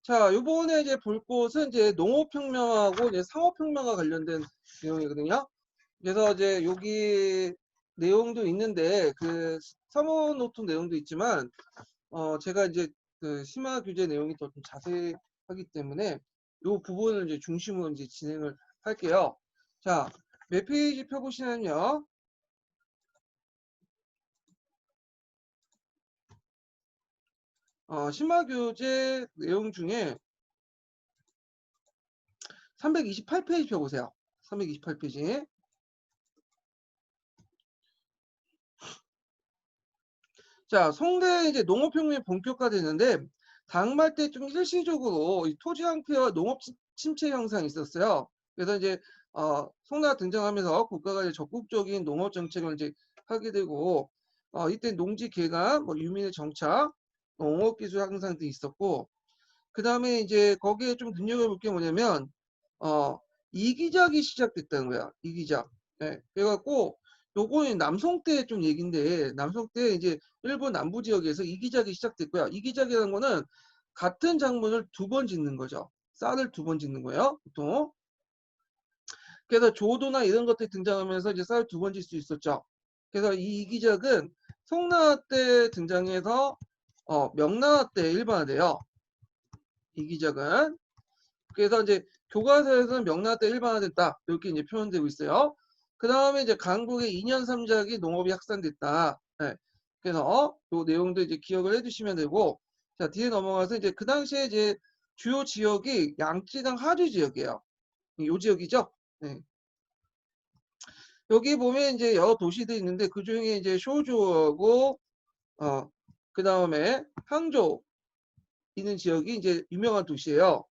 자, 요번에 이제 볼 곳은 이제 농업혁명하고 이제 상업혁명과 관련된 내용이거든요. 그래서 이제 여기 내용도 있는데 그 사모노트 내용도 있지만 제가 이제 그 심화 규제 내용이 더 좀 자세하기 때문에 요 부분을 이제 중심으로 이제 진행을 할게요. 자, 몇 페이지 펴보시면요. 심화 규제 내용 중에 328페이지 펴보세요. 328페이지. 자, 송대 이제 농업혁명이 본격화되는데 당말 때 좀 일시적으로 이 토지 황폐와 농업 침체 현상이 있었어요. 그래서 이제 송대가 등장하면서 국가가 이제 적극적인 농업 정책을 이제 하게 되고 이때 농지 개간, 뭐 유민의 정착, 농업 기술 향상 등이 있었고 그 다음에 이제 거기에 좀 눈여겨볼 게 뭐냐면 이기작이 시작됐다는 거야. 이기작. 네. 그래갖고 요거는 남송 때 좀 얘긴데 남송 때 이제 일본 남부 지역에서 이기작이 시작됐고요. 이기작이라는 거는 같은 작물을 두 번 짓는 거죠. 쌀을 두 번 짓는 거예요. 보통. 그래서 조도나 이런 것들이 등장하면서 이제 쌀을 두 번 짓 수 있었죠. 그래서 이 이기작은 송나라 때 등장해서 명나라 때 일반화돼요. 이기작은. 그래서 이제 교과서에서는 명나라 때 일반화됐다. 이렇게 이제 표현되고 있어요. 그 다음에 이제 강국의 2년 3작이 농업이 확산됐다. 네. 그래서 요 내용도 이제 기억을 해두시면 되고, 자, 뒤에 넘어가서 이제 그 당시에 이제 주요 지역이 양쯔강 하류 지역이에요. 요 지역이죠. 네. 여기 보면 이제 여러 도시들이 있는데 그 중에 이제 쇼주하고 그 다음에 항저우 있는 지역이 이제 유명한 도시예요.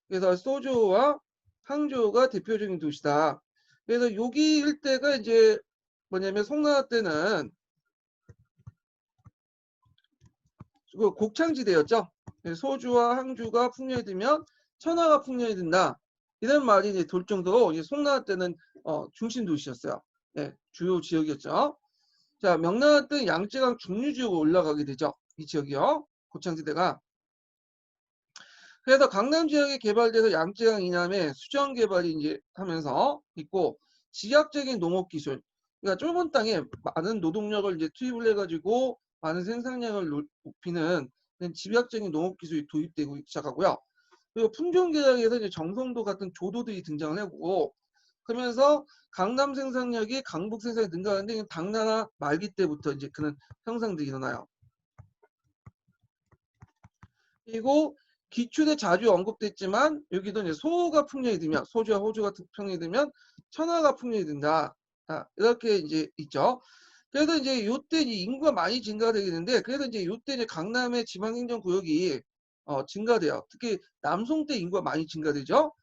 그래서 소주와 항저우가 대표적인 도시다. 그래서 여기 일대가 이제 뭐냐면 송나라 때는 그 곡창지대였죠. 소주와 항주가 풍년이 들면 천하가 풍년이 든다. 이런 말이 이제 돌 정도로 이제 송나라 때는 중심 도시였어요. 네, 주요 지역이었죠. 자, 명나라 때는 양쯔강 중류 지역으로 올라가게 되죠. 이 지역이요. 고창지대가. 그래서 강남 지역이 개발돼서 양쯔강 이남에 수정 개발이 이제 하면서 있고 지역적인 농업 기술, 그러니까 좁은 땅에 많은 노동력을 이제 투입을 해가지고 많은 생산량을 높이는 집약적인 농업 기술이 도입되고 시작하고요. 그리고 품종 개량에서 이제 정성도 같은 조도들이 등장을 하고 그러면서 강남 생산력이 강북 생산이 능가하는데 당나라 말기 때부터 이제 그런 형상들이 일어나요. 그리고 기출에 자주 언급됐지만 여기도 이제 소가 풍년이 들면 소주와 호주가 풍년이 들면 천하가 풍년이 든다. 이렇게 이제 있죠. 그래서 이제 요때 이제 인구가 많이 증가되겠는데 그래서 이제 요때 이제 강남의 지방행정구역이 증가돼요. 특히 남송 때 인구가 많이 증가되죠.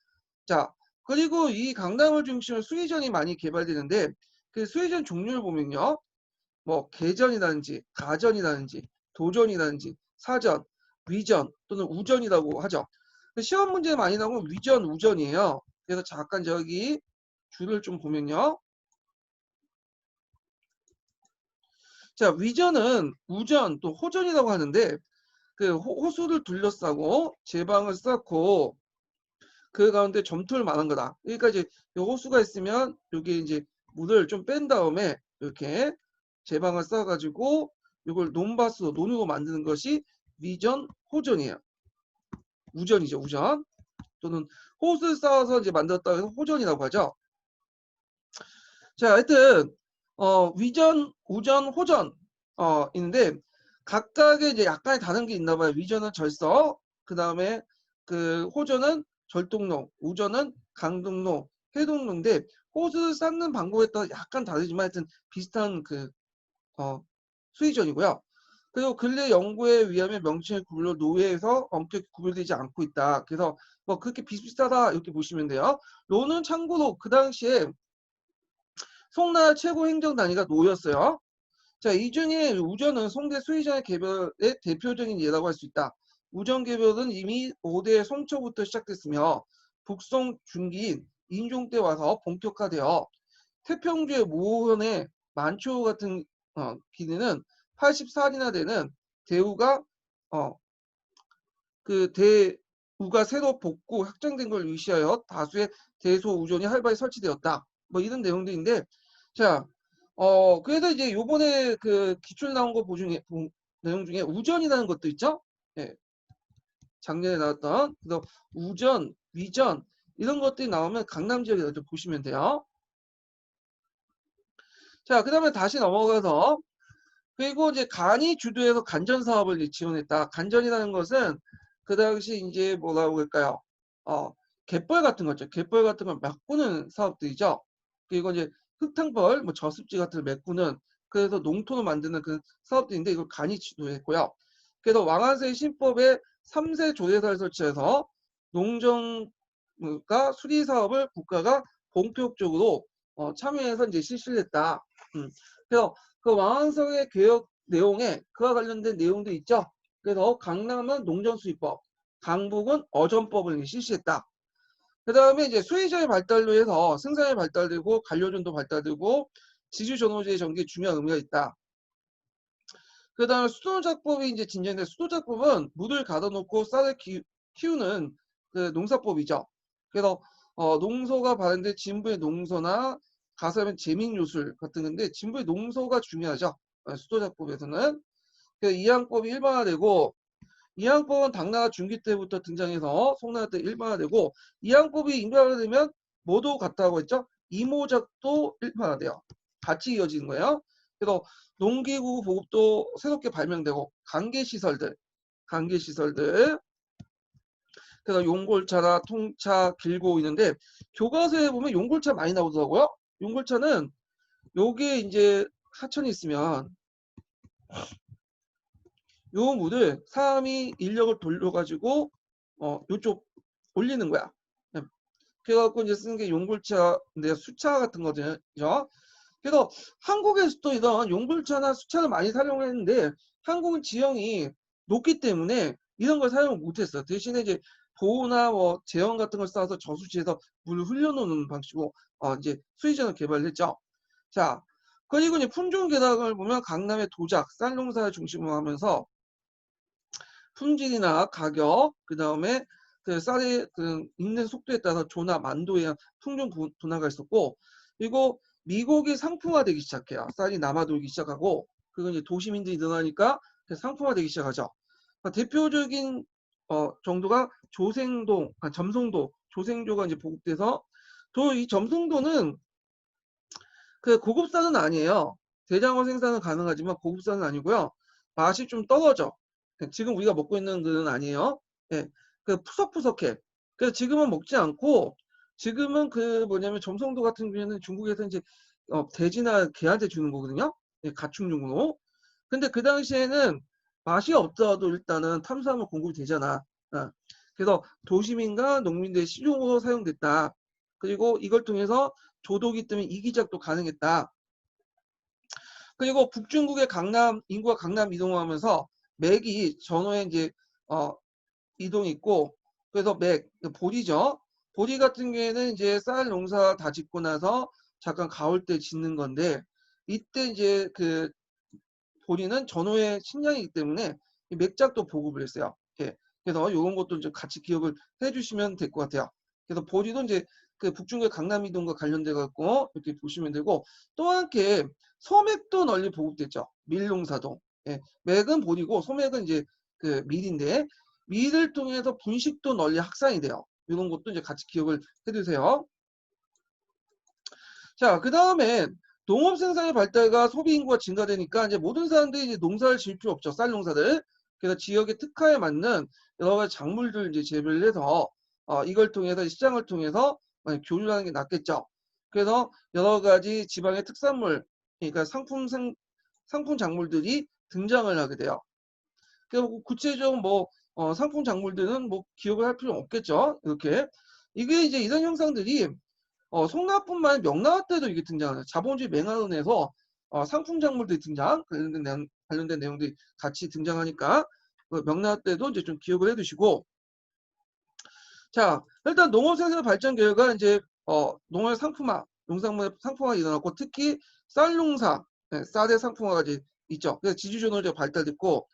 자, 그리고 이 강남을 중심으로 수의전이 많이 개발되는데 그 수의전 종류를 보면요. 뭐 개전이라든지 가전이라든지 도전이라든지 사전, 위전 또는 우전이라고 하죠. 시험 문제 많이 나오면 위전, 우전이에요. 그래서 잠깐 저기 줄을 좀 보면요. 자, 위전은 우전 또 호전이라고 하는데 그 호수를 둘러싸고 제방을 쌓고 그 가운데 점토를 마는 거다. 그러니까 이제 호수가 있으면 여기 이제 물을 좀 뺀 다음에 이렇게 제방을 쌓아가지고 이걸 논밭으로 논으로 만드는 것이 위전, 호전이에요. 우전이죠, 우전. 또는 호수를 쌓아서 이제 만들었다고 해서 호전이라고 하죠. 자, 하여튼 위전, 우전, 호전 있는데 각각의 이제 약간의 다른 게 있나 봐요. 위전은 절서, 그 다음에 그 호전은 절동로, 우전은 강동로, 해동로인데 호수 쌓는 방법에 따라 약간 다르지만 하여튼 비슷한 그 수의전이고요. 그리고 근래 연구에 의하면 명칭의 구별로 노예에서 엄격히 구별되지 않고 있다. 그래서 뭐 그렇게 비슷비슷하다 이렇게 보시면 돼요. 노는 참고로 그 당시에 송나라 최고 행정 단위가 노였어요. 자, 이 중에 우전은 송대 수의전의 개별의 대표적인 예라고 할 수 있다. 우전 개별은 이미 5대 송초부터 시작됐으며 북송 중기인 인종 때 와서 본격화되어 태평주의 모현의 만초 같은 기내는 84일이나 되는 대우가 그 대우가 새로 복구 확장된 걸 위시하여 다수의 대소우존이 활발히 설치되었다. 뭐 이런 내용들인데, 자, 그래서 이제 요번에 그 기출 나온 거 내용 중에 우전이라는 것도 있죠. 예, 작년에 나왔던 그래서 우전, 위전 이런 것들이 나오면 강남 지역에다 좀 보시면 돼요. 자, 그다음에 다시 넘어가서 그리고 이제 간이 주도해서 간전 사업을 지원했다. 간전이라는 것은 그 당시 이제 뭐라고 할까요? 갯벌 같은 거죠. 갯벌 같은 걸 메꾸는 사업들이죠. 그리고 이제 흙탕벌, 뭐 저습지 같은 걸 메꾸는 그래서 농토를 만드는 그 사업들인데 이걸 간이 주도했고요. 그래서 왕한세 신법에 3세 조례사를 설치해서 농정과 수리 사업을 국가가 본격적으로 참여해서 이제 실시를 했다. 그래서 그 왕한성의 개혁 내용에 그와 관련된 내용도 있죠. 그래서 강남은 농전수입법, 강북은 어전법을 실시했다. 그 다음에 이제 수의자의 발달로 해서 생산이 발달되고 관료전도 발달되고 지주전호제의 전개에 중요한 의미가 있다. 그 다음에 수도작법이 이제 진전인데 수도작법은 물을 가둬놓고 쌀을 키우는 그 농사법이죠. 그래서 농소가 발현된 진부의 농소나 가설은 제민요술 같은 건데 진부의 농소가 중요하죠. 수도작법에서는. 그 이항법이 일반화되고 이항법은 당나라 중기 때부터 등장해서 송나라 때 일반화되고 이항법이 일반화되면 뭐도 같다고 했죠? 이모작도 일반화돼요. 같이 이어지는 거예요. 그래서 농기구 보급도 새롭게 발명되고 관계시설들 그래서 용골차나 통차 길고 있는데 교과서에 보면 용골차 많이 나오더라고요. 용골차는 요게 이제 하천이 있으면 요 물을 사람이 인력을 돌려가지고 요쪽 올리는 거야. 그래갖고 이제 쓰는 게 용굴차인데 수차 같은 거죠. 그래서 한국에서도 이런 용굴차나 수차를 많이 사용했는데 한국은 지형이 높기 때문에 이런 걸 사용을 못했어. 대신에 이제 보호나 뭐 제형 같은 걸 쌓아서 저수지에서 물을 흘려놓는 방식으로 이제 수의전을 개발했죠. 자, 그리고 이제 품종 개량을 보면 강남의 도작, 쌀농사를 중심으로 하면서 품질이나 가격, 그 다음에 그 쌀의 그 익는 속도에 따라서 조나 만도에 의한 품종 분화가 있었고, 그리고 미국이 상품화되기 시작해요. 쌀이 남아돌기 시작하고, 그건 이제 도시민들이 늘어나니까 상품화되기 시작하죠. 그러니까 대표적인 정도가 조생동, 점성도, 조생조가 이제 보급돼서 또 이 점성도는 그 고급쌀은 아니에요. 대량으로 생산은 가능하지만 고급쌀은 아니고요. 맛이 좀 떨어져. 지금 우리가 먹고 있는 그는 아니에요. 예, 그 푸석푸석해. 그래서 지금은 먹지 않고 지금은 그 뭐냐면 점성도 같은 경우에는 중국에서 이제 돼지나 개한테 주는 거거든요. 예, 가축용으로. 근데 그 당시에는 맛이 없더라도 일단은 탄수화물 공급이 되잖아. 그래서 도시민과 농민들의 식용으로 사용됐다. 그리고 이걸 통해서 조도기 때문에 이기작도 가능했다. 그리고 북중국의 강남 인구가 강남 이동하면서 맥이 전후에 이제 이동이 있고 그래서 맥 보리죠. 보리 같은 경우에는 이제 쌀 농사 다 짓고 나서 잠깐 가을 때 짓는 건데 이때 이제 그 보리는 전후의 식량이기 때문에 맥작도 보급을 했어요. 예. 그래서 이런 것도 좀 같이 기억을 해주시면 될 것 같아요. 그래서 보리도 이제 그 북중국의 강남 이동과 관련돼 갖고 이렇게 보시면 되고 또 한개 소맥도 널리 보급됐죠. 밀농사도. 예. 맥은 보리고 소맥은 이제 그 밀인데 밀을 통해서 분식도 널리 확산이 돼요. 이런 것도 이제 같이 기억을 해두세요. 자, 그 다음에 농업 생산의 발달과 소비 인구가 증가되니까 이제 모든 사람들이 이제 농사를 지을 필요 없죠. 쌀 농사를. 그래서 지역의 특화에 맞는 여러 가지 작물들 이제 재배를 해서 이걸 통해서 시장을 통해서 교류하는 게 낫겠죠. 그래서 여러 가지 지방의 특산물, 그러니까 상품 작물들이 등장을 하게 돼요. 그래서 구체적으로 뭐 상품 작물들은 뭐 기억을 할 필요 없겠죠. 이렇게 이게 이제 이런 형상들이 송나뿐만 아니라 명나라 때도 이게 등장하는 자본주의 맹화론에서 상품 작물들이 등장 관련된 내용들이 같이 등장하니까 명나라 때도 이제 좀 기억을 해두시고 자 일단 농업 생산 발전 결과 이제 농업 상품화 농산물의 상품화가 일어났고 특히 쌀 농사 쌀의 상품화가 이제 있죠. 그래서 지주전호제가 발달됐고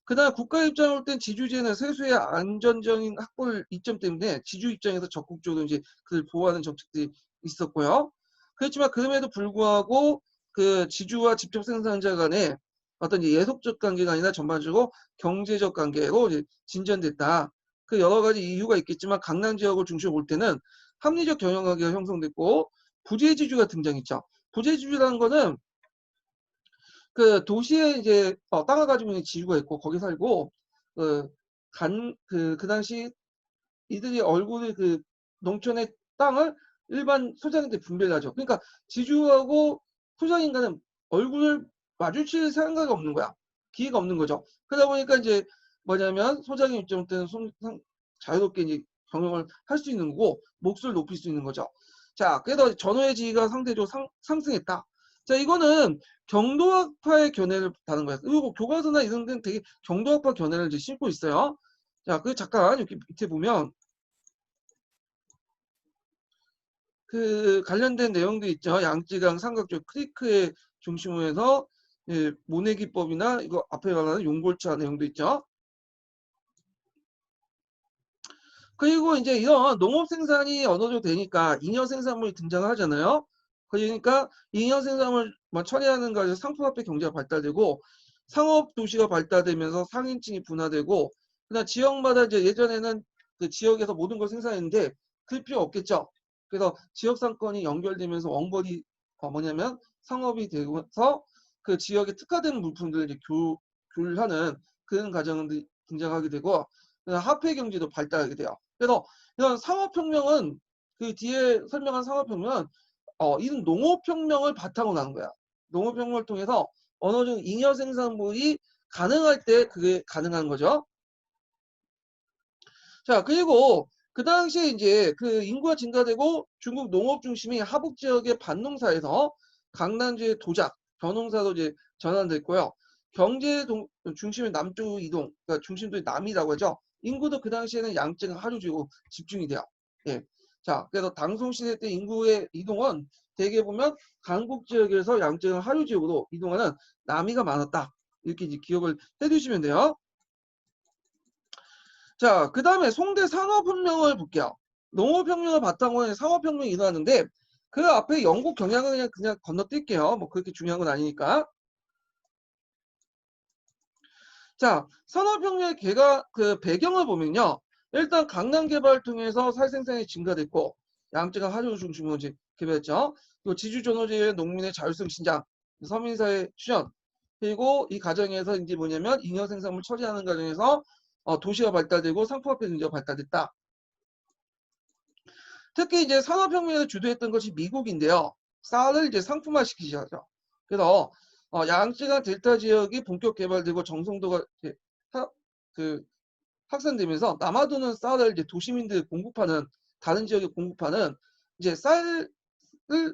그다음 국가 입장으로 볼 땐 지주제는 세수의 안전적인 확보를 이점 때문에 지주 입장에서 적극적으로 이제 그를 보호하는 정책들이 있었고요. 그렇지만 그럼에도 불구하고 그 지주와 직접 생산자 간의 어떤 이제 예속적 관계가 아니라 전반적으로 경제적 관계로 이제 진전됐다. 그 여러 가지 이유가 있겠지만 강남 지역을 중심으로 볼 때는 합리적 경영 관계가 형성됐고 부재지주가 등장했죠. 부재지주라는 거는 그 도시에 이제 땅을 가지고 있는 지주가 있고 거기 살고 그 당시 이들이 얼굴을 그 농촌의 땅을 일반 소장인들 분배를 하죠. 그러니까 지주하고 소장인간은 얼굴을 마주칠 생각이 없는 거야. 기회가 없는 거죠. 그러다 보니까 이제 뭐냐면 소장의 입장 때는 자유롭게 이제 경영을 할 수 있는 거고 몫을 높일 수 있는 거죠. 자, 그래서 전후의 지위가 상대적으로 상승했다. 자, 이거는 경도학파의 견해를 다는 거예요. 그리고 교과서나 이런 데는 되게 경도학파 견해를 이제 싣고 있어요. 자, 그 잠깐 이렇게 밑에 보면 그 관련된 내용도 있죠. 양쯔강 삼각조 크리크의 중심으로 해서 예, 모내기법이나 이거 앞에 말하는 용골차 내용도 있죠. 그리고 이제 이런 농업 생산이 어느 정도 되니까 잉여 생산물이 등장을 하잖아요. 그러니까 잉여 생산물만 처리하는 것에서 상품화폐 경제가 발달되고 상업 도시가 발달되면서 상인층이 분화되고 그다음 지역마다 이제 예전에는 그 지역에서 모든 걸 생산했는데 그럴 필요 없겠죠. 그래서 지역 상권이 연결되면서 원벌이 뭐냐면 상업이 되면서 그 지역에 특화된 물품들을 이제 교류하는 그런 과정들이 등장하게 되고 화폐 경제도 발달하게 돼요. 그래서 이런 상업혁명은 그 뒤에 설명한 상업혁명은 이런 농업혁명을 바탕으로 하는 거야. 농업혁명을 통해서 어느 정도 잉여 생산물이 가능할 때 그게 가능한 거죠. 자, 그리고 그 당시에 이제 그 인구가 증가되고 중국 농업 중심이 하북 지역의 반농사에서 강남지의 도작, 벼농사로 이제 전환됐고요. 경제 중심의 남쪽 이동, 그러니까 중심도 남이라고 하죠. 인구도 그 당시에는 양증 하류지로 집중이 돼요. 예. 자, 그래서 당송 시대 때 인구의 이동은 대개 보면 강북 지역에서 양증 하류 지역으로 이동하는 남이가 많았다. 이렇게 이제 기억을 해두시면 돼요. 자, 그 다음에 송대 산업혁명을 볼게요. 농업혁명을 바탕으로 해 산업혁명이 일어나는데 그 앞에 영국 경향은 그냥 건너뛸게요. 뭐 그렇게 중요한 건 아니니까. 자, 산업혁명의 그 배경을 보면요. 일단 강남 개발을 통해서 살생산이 증가됐고 양쯔강 하류 중심으로 이제 개발했죠. 그리고 지주존호제의 농민의 자율성 신장, 서민사회 출현, 그리고 이 과정에서 이제 뭐냐면 잉여 생산물 처리하는 과정에서 도시가 발달되고 상품화폐 경제가 발달됐다. 특히 이제 산업혁명을 주도했던 것이 미국인데요. 쌀을 이제 상품화시키죠. 그래서 양쯔강 델타 지역이 본격 개발되고 정성도가 이제 그 확산되면서 남아도는 쌀을 이제 도시민들 공급하는 다른 지역에 공급하는 이제 쌀을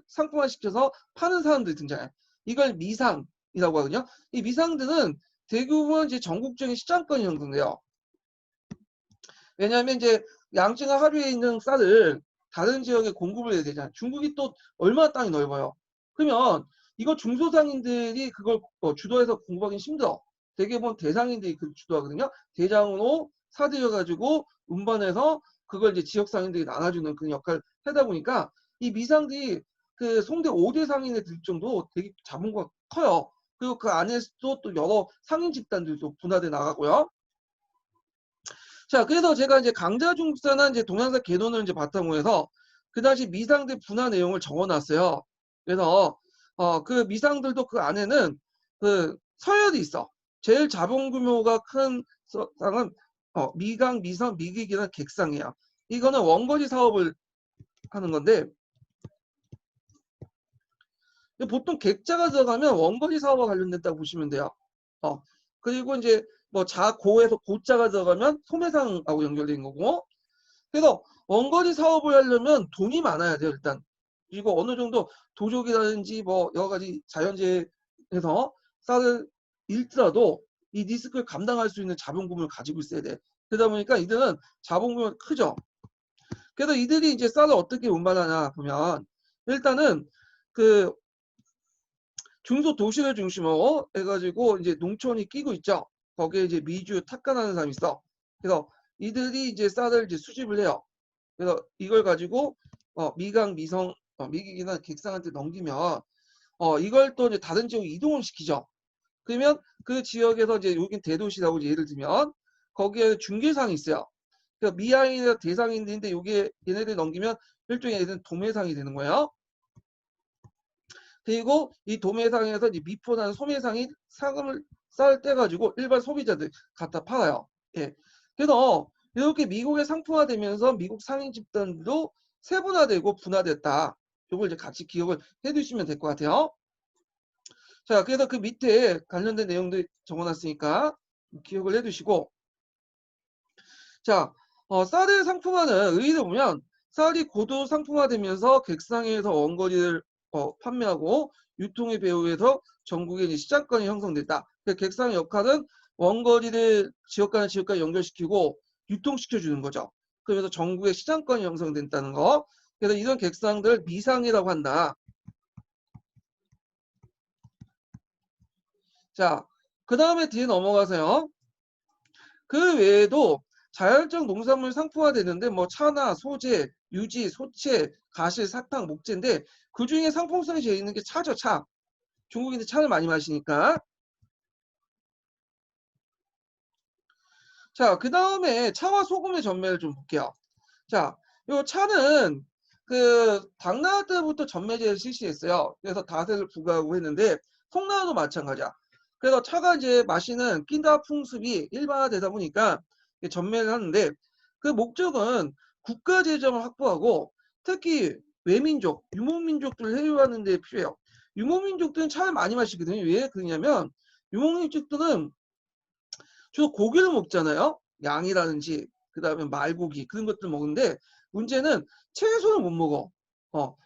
상품화시켜서 파는 사람들이 등장해요. 이걸 미상이라고 하거든요. 이 미상들은 대부분 이제 전국적인 시장권이 형성돼요. 왜냐하면 이제 양쯔강 하류에 있는 쌀을 다른 지역에 공급을 해야 되잖아요. 중국이 또 얼마나 땅이 넓어요. 그러면 이거 중소상인들이 그걸 주도해서 공부하기 힘들어. 대개보면 대상인들이 그 주도하거든요. 대장으로 사들여가지고 운반해서 그걸 이제 지역 상인들이 나눠주는 그런 역할을 하다 보니까 이 미상들이 그 송대 5대 상인에 들 정도 되게 자본구가 커요. 그리고 그 안에서도 또 여러 상인 집단들도 분화돼 나가고요. 자, 그래서 제가 이제 강자중국사나 이제 동양사 개론을 이제 바탕으로 해서 그 당시 미상들 분화 내용을 적어놨어요. 그래서 그 미상들도 그 안에는 그 서열이 있어. 제일 자본 규모가 큰 상은 미강, 미상, 미객이나 객상이야. 이거는 원거리 사업을 하는 건데 보통 객자가 들어가면 원거리 사업과 관련됐다고 보시면 돼요. 그리고 이제 뭐 자고에서 고자가 들어가면 소매상하고 연결된 거고. 그래서 원거리 사업을 하려면 돈이 많아야 돼요, 일단. 그리고 어느 정도 도적이라든지 뭐 여러 가지 자연재해에서 쌀을 잃더라도 이 리스크를 감당할 수 있는 자본금을 가지고 있어야 돼. 그러다 보니까 이들은 자본금이 크죠. 그래서 이들이 이제 쌀을 어떻게 운반하냐 보면 일단은 그 중소 도시를 중심으로 해가지고 이제 농촌이 끼고 있죠. 거기에 이제 미주, 탁간하는 사람이 있어. 그래서 이들이 이제 쌀을 이제 수집을 해요. 그래서 이걸 가지고 미강, 미성, 미기기나 객상한테 넘기면 이걸 또 이제 다른 지역에 이동을 시키죠. 그러면 그 지역에서 이제 여긴 대도시라고 예를 들면 거기에 중개상이 있어요. 그러니까 미양이나 대상인들인데 여기에 얘네들 넘기면 일종의 얘는 도매상이 되는 거예요. 그리고 이 도매상에서 이제 미포나 소매상이 상금을 쌀 때 가지고 일반 소비자들 갖다 팔아요. 예. 그래서 이렇게 미국의 상품화되면서 미국 상인 집단도 세분화되고 분화됐다. 이걸 이제 같이 기억을 해두시면 될 것 같아요. 자, 그래서 그 밑에 관련된 내용들 적어놨으니까 기억을 해두시고, 자, 쌀의 상품화는 의의를 보면 쌀이 고도 상품화되면서 객상에서 원거리를 판매하고 유통의 배후에서 전국에 이제 시장권이 형성됐다. 그러니까 객상의 역할은 원거리를 지역과는 지역과 연결시키고 유통시켜주는 거죠. 그래서 전국에 시장권이 형성된다는 거. 그래서 이런 객상들 미상이라고 한다. 자, 그 다음에 뒤에 넘어가세요. 그 외에도 자율적 농산물 상품화되는데 뭐 차나 소재, 유지, 소채, 가실, 사탕, 목재인데 그 중에 상품성이 제일 있는 게 차죠, 차. 중국인들 차를 많이 마시니까. 자, 그 다음에 차와 소금의 전매를 좀 볼게요. 자, 요 차는 그 당나라 때부터 전매제를 실시했어요. 그래서 다세를 부과하고 했는데 송나라도 마찬가지야. 그래서 차가 이제 마시는 끼다 풍습이 일반화되다 보니까 전매를 하는데 그 목적은 국가 재정을 확보하고 특히 외민족, 유목민족들을 해유하는 데 필요해요. 유목민족들은 차를 많이 마시거든요. 왜 그러냐면 유목민족들은 주로 고기를 먹잖아요. 양이라든지 그다음에 말고기 그런 것들 먹는데 문제는 채소를 못 먹어.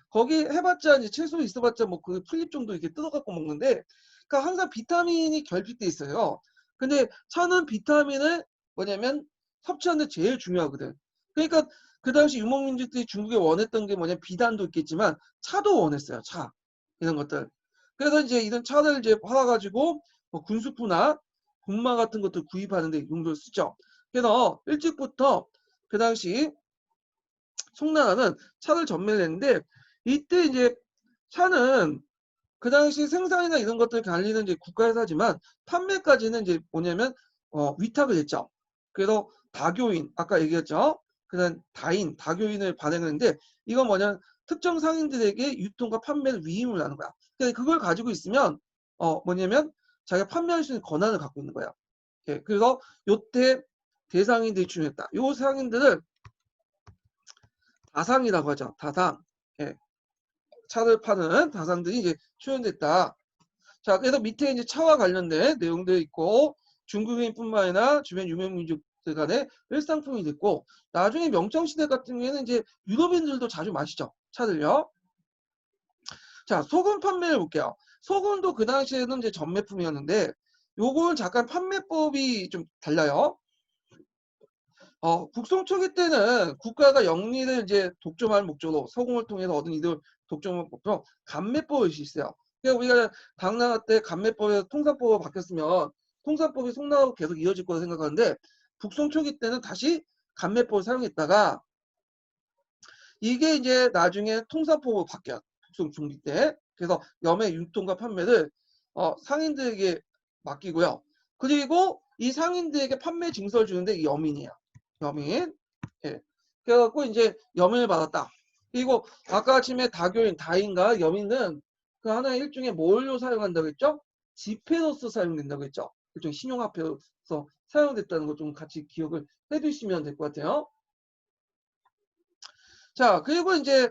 거기 해봤자 이제 채소 있어봤자 뭐 그 풀잎 정도 이렇게 뜯어갖고 먹는데 그러니까 항상 비타민이 결핍돼 있어요. 근데 차는 비타민을 뭐냐면 섭취하는 데 제일 중요하거든. 그러니까 그 당시 유목민족들이 중국에 원했던 게 뭐냐면 비단도 있겠지만 차도 원했어요. 차 이런 것들. 그래서 이제 이런 차를 이제 팔아가지고 뭐 군수푸나 군마 같은 것들 구입하는 데 용도를 쓰죠. 그래서 일찍부터 그 당시 송나라는 차를 전매를 했는데 이때 이제 차는 그 당시 생산이나 이런 것들 관리는 이제 국가회사지만 판매까지는 이제 뭐냐면 위탁을 했죠. 그래서 다교인 아까 얘기했죠. 그다음 다인 다교인을 발행했는데 이건 뭐냐 특정 상인들에게 유통과 판매를 위임을 하는 거야. 그래서 그걸 가지고 있으면 뭐냐면 자기가 판매할 수 있는 권한을 갖고 있는 거야. 예, 그래서 요때 대상인들이 출연했다. 요 상인들을 다상이라고 하죠. 다상. 예, 차를 파는 다상들이 이제 출연됐다. 자, 그래서 밑에 이제 차와 관련된 내용들이 있고 중국인뿐만 아니라 주변 유명민족들 간의 일상품이 됐고 나중에 명정시대 같은 경우에는 이제 유럽인들도 자주 마시죠. 차들요. 자, 소금 판매를 볼게요. 소금도 그 당시에는 이제 전매품이었는데 요건 잠깐 판매법이 좀 달라요. 북송 초기 때는 국가가 영리를 이제 독점할 목적으로 서공을 통해서 얻은 이득을 독점할 목적으로 감매법을 실시해요. 그러니까 우리가 당나라 때 감매법에서 통상법으로 바뀌었으면 통상법이 송나라로 계속 이어질 거라 생각하는데 북송 초기 때는 다시 감매법을 사용했다가 이게 이제 나중에 통상법으로 바뀌어요. 북송 중기 때. 그래서 염의 유통과 판매를 상인들에게 맡기고요. 그리고 이 상인들에게 판매 증서를 주는데 이 염인이에요. 염인. 예. 그래갖고 이제 염인을 받았다. 그리고 아까 아침에 다교인, 다인과 염인은 그 하나의 일종의 뭘로 사용한다고 했죠? 지폐로서 사용된다고 했죠. 일종의 신용화폐로서 사용됐다는 거 좀 같이 기억을 해두시면 될 것 같아요. 자, 그리고 이제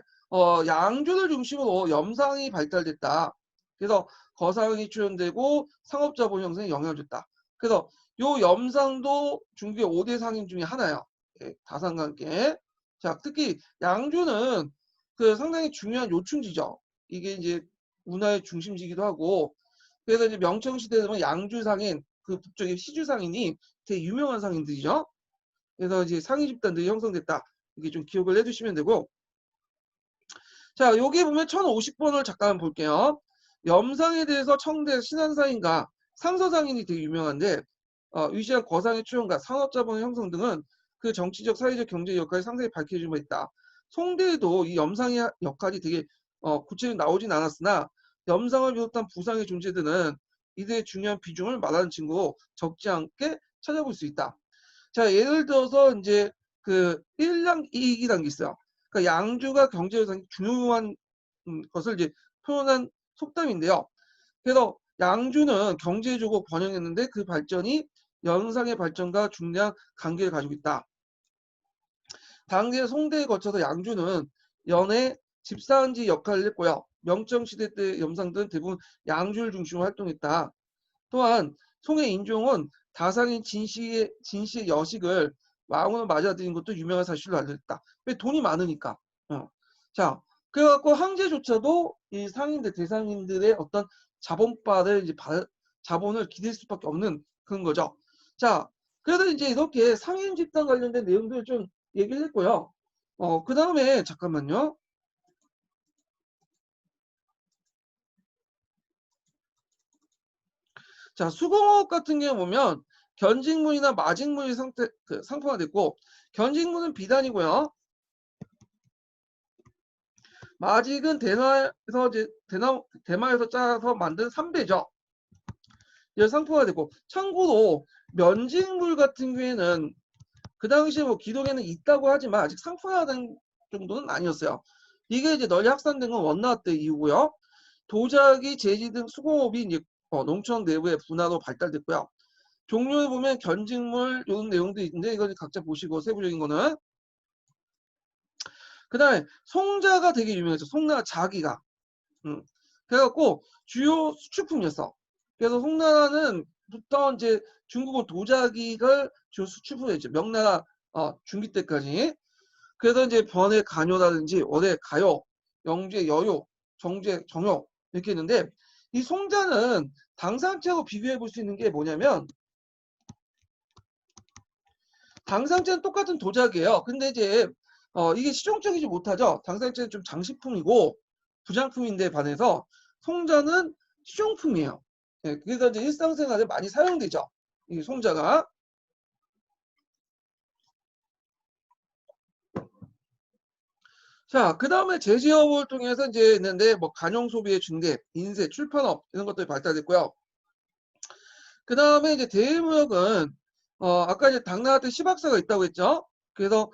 양주를 중심으로 염상이 발달됐다. 그래서 거상이 출현되고 상업자본 형성에 영향을 줬다. 그래서 요 염상도 중국의 5대 상인 중에 하나예요. 예, 다산과 함께. 자, 특히 양주는 그 상당히 중요한 요충지죠. 이게 이제 문화의 중심지기도 하고. 그래서 이제 명청시대에 보면 양주상인, 그 북쪽의 시주상인이 되게 유명한 상인들이죠. 그래서 이제 상인 집단들이 형성됐다. 이게 좀 기억을 해두시면 되고. 자, 여기 보면 1050번을 잠깐 볼게요. 염상에 대해서 청대 신한사인가 상서상인이 되게 유명한데 위시한 거상의 추현과 산업자본의 형성 등은 그 정치적, 사회적, 경제 역할이 상세히 밝혀진 바 있다. 송대에도 이 염상의 역할이 되게 구체적으로 나오진 않았으나 염상을 비롯한 부상의 존재들은 이들의 중요한 비중을 말하는 친구 적지 않게 찾아볼 수 있다. 자, 예를 들어서 이제 그 1랑 2이라는 게 있어요. 그러니까 양주가 경제적으로 중요한 것을 이제 표현한 속담인데요. 그래서 양주는 경제적으로 번영했는데 그 발전이 연상의 발전과 중대한 관계를 가지고 있다. 당대 송대에 거쳐서 양주는 연의 집사한지 역할을 했고요. 명정시대 때 염상들은 대부분 양주를 중심으로 활동했다. 또한 송의 인종은 다상인 진씨의 여식을 왕으로 맞아들인 것도 유명한 사실로 알려졌다. 왜 돈이 많으니까. 자, 그래갖고 황제조차도 이 상인들, 대상인들의 어떤 자본바를 이제 자본을 기댈 수밖에 없는 그런 거죠. 자, 그래서 이제 이렇게 상인 집단 관련된 내용들을 좀 얘기를 했고요. 그 다음에 잠깐만요. 자, 수공업 같은 경우 보면 견직문이나 마직문이 상표가 됐고, 견직문은 비단이고요. 마직은 대마에서 짜서 만든 삼배죠. 이게 상표가 됐고, 참고로 면직물 같은 경우에는 그 당시에 뭐 기록에는 있다고 하지만 아직 상표화된 정도는 아니었어요. 이게 이제 널리 확산된 건 원나라 때 이후고요. 도자기, 제지 등 수공업이 이제 농촌 내부의 분화로 발달됐고요. 종류에 보면 견직물 이런 내용도 있는데 이건 각자 보시고 세부적인 거는. 그 다음에 송자가 되게 유명했죠. 송나라 자기가. 그래갖고 주요 수출품이었어. 그래서 송나라는 부터 이제 중국은 도자기를 주요 수출품을 했죠. 명나라 중기 때까지. 그래서 이제 변의 간요라든지 월의 가요, 영주의 여요, 정주의 정요 이렇게 있는데 이 송자는 당상체하고 비교해 볼 수 있는 게 뭐냐면 당상체는 똑같은 도자기예요. 근데 이제 이게 실용적이지 못하죠. 당상체는 좀 장식품이고 부장품인데 반해서 송자는 실용품이에요. 네, 그래서 이제 일상생활에 많이 사용되죠. 이 송자가. 자, 그 다음에 제지업을 통해서 이제 있는데 뭐 간용 소비의 중대, 인쇄, 출판업 이런 것들이 발달됐고요. 그 다음에 이제 대무역은 아까 이제 당나라 때 시박사가 있다고 했죠. 그래서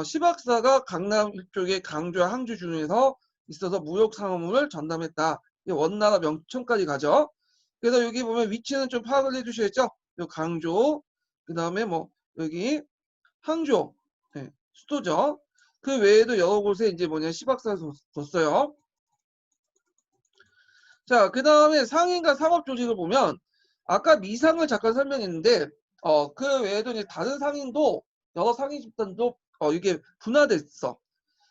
시박사가 강남 일쪽의 강주와 항주 중에서 있어서 무역 상업물을 전담했다. 원나라 명천까지 가죠. 그래서 여기 보면 위치는 좀 파악을 해주셔야죠. 요 강조, 그 다음에 뭐 여기 항조, 네, 수도죠. 그 외에도 여러 곳에 이제 뭐냐 시박사를 뒀어요. 자, 그 다음에 상인과 상업 조직을 보면 아까 미상을 잠깐 설명했는데 그 외에도 이제 다른 상인도 여러 상인 집단도 이게 분화됐어.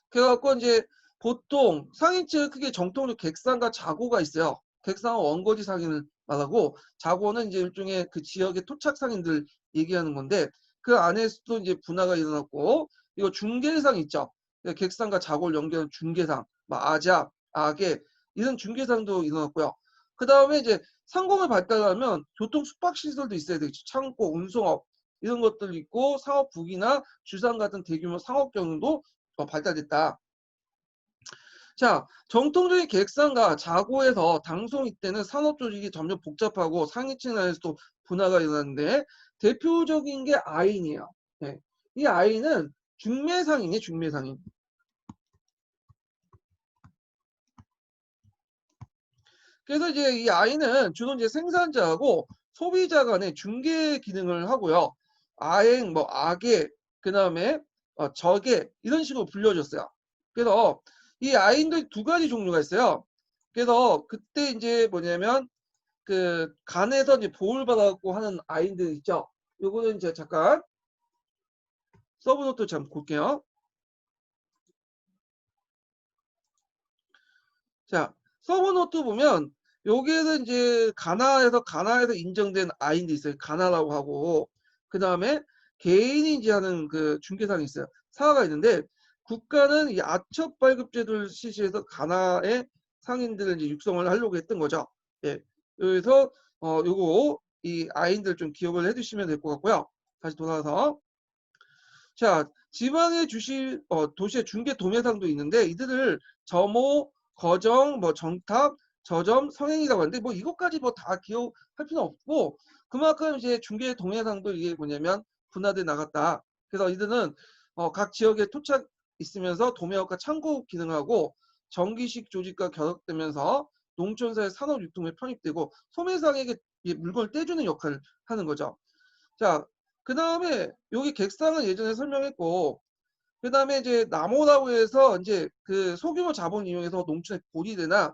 그래갖고 이제 보통 상인 측 크게 정통으로 객상과 자고가 있어요. 객상은 원거지 상인을 말하고 자고는 이제 일종의 그 지역의 토착 상인들 얘기하는 건데 그 안에서도 이제 분화가 일어났고 이거 중개상 있죠. 객상과 자고를 연결하는 중개상, 뭐 아자, 아계 이런 중개상도 일어났고요. 그 다음에 이제 상공을 발달하면 교통 숙박 시설도 있어야 되겠죠. 창고, 운송업 이런 것들 있고 상업부기나 주상 같은 대규모 상업 경영도 발달됐다. 자, 정통적인 객상과 자고에서 당송이 때는 산업 조직이 점점 복잡하고 상위층 안에서도 분화가 일어났는데 대표적인 게 아인이에요. 네. 이 아인은 중매상인이에요, 중매상인. 그래서 이제 이 아인은 주로 이제 생산자하고 소비자 간의 중개 기능을 하고요. 아행, 뭐 악의, 그 다음에 적의 이런 식으로 불려졌어요. 그래서 이 아인도 두 가지 종류가 있어요. 그래서 그때 이제 뭐냐면 그 간에서 이제 보호를 받아갖고 하는 아인들 있죠. 요거는 이제 잠깐 서브노트 잠깐 볼게요. 자, 서브노트 보면 여기에는 이제 가나에서 인정된 아인도 있어요. 가나라고 하고 그 다음에 개인이 이제 하는 그 중개상이 있어요. 사화가 있는데 국가는 이 아첩 발급 제도를 실시해서 가나의 상인들을 이제 육성을 하려고 했던 거죠. 예. 그래서 요거 이 아인들 좀 기억을 해두시면 될 것 같고요. 다시 돌아와서 자 지방의 도시의 중개 도매상도 있는데 이들을 점호, 거정, 뭐 정탑, 저점, 성행이라고 하는데 뭐 이것까지 뭐 다 기억할 필요는 없고 그만큼 이제 중개 도매상도 이게 뭐냐면 분화돼 나갔다. 그래서 이들은 각 지역에 토착 있으면서 도매업과 창고 기능하고 정기식 조직과 결합되면서 농촌사의 산업 유통에 편입되고 소매상에게 물건을 떼주는 역할을 하는 거죠. 자, 그 다음에 여기 객상은 예전에 설명했고, 그 다음에 이제 남호라고 해서 이제 그 소규모 자본 이용해서 농촌에 고리대나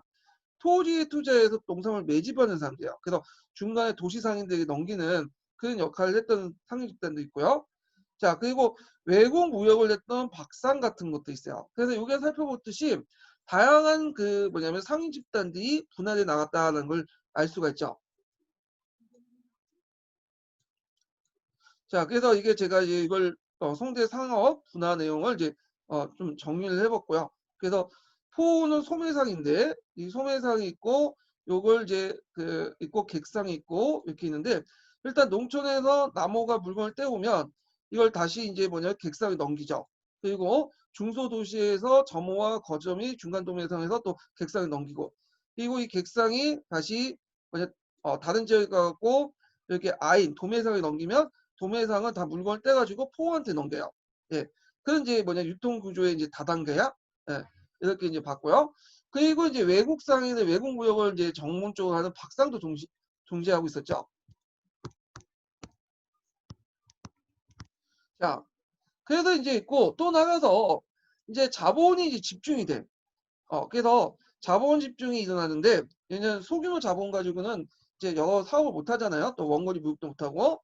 토지에 투자해서 농산물 매집하는 사람들이에요. 그래서 중간에 도시 상인들에게 넘기는 그런 역할을 했던 상인 집단도 있고요. 자, 그리고 외국 무역을 했던 박상 같은 것도 있어요. 그래서 여기에 살펴보듯이 다양한 그 뭐냐면 상인 집단들이 분할해 나갔다는 걸 알 수가 있죠. 자, 그래서 이게 제가 이제 이걸 송대 상업 분화 내용을 이제 좀 정리를 해봤고요. 그래서 포는 소매상인데 이 소매상이 있고 요걸 이제 그 있고 객상이 있고 이렇게 있는데 일단 농촌에서 나무가 물건을 떼오면 이걸 다시 이제 뭐냐 객상에 넘기죠. 그리고 중소도시에서 점호와 거점이 중간 도매상에서 또 객상에 넘기고 그리고 이 객상이 다시 뭐냐 다른 지역에 가고 이렇게 아인 도매상에 넘기면 도매상은 다 물건을 떼가지고 포한테 넘겨요. 예. 그런 이제 뭐냐 유통 구조의 이제 다단계야. 예. 이렇게 이제 봤고요. 그리고 이제 외국 상인의 외국 무역을 이제 전문적으로 하는 박상도 존재하고 있었죠. 자, 그래서 이제 있고 또 나가서 이제 자본이 이제 집중이 돼. 그래서 자본 집중이 일어나는데 얘는 소규모 자본 가지고는 이제 여러 사업을 못 하잖아요. 또 원거리 무역도 못 하고.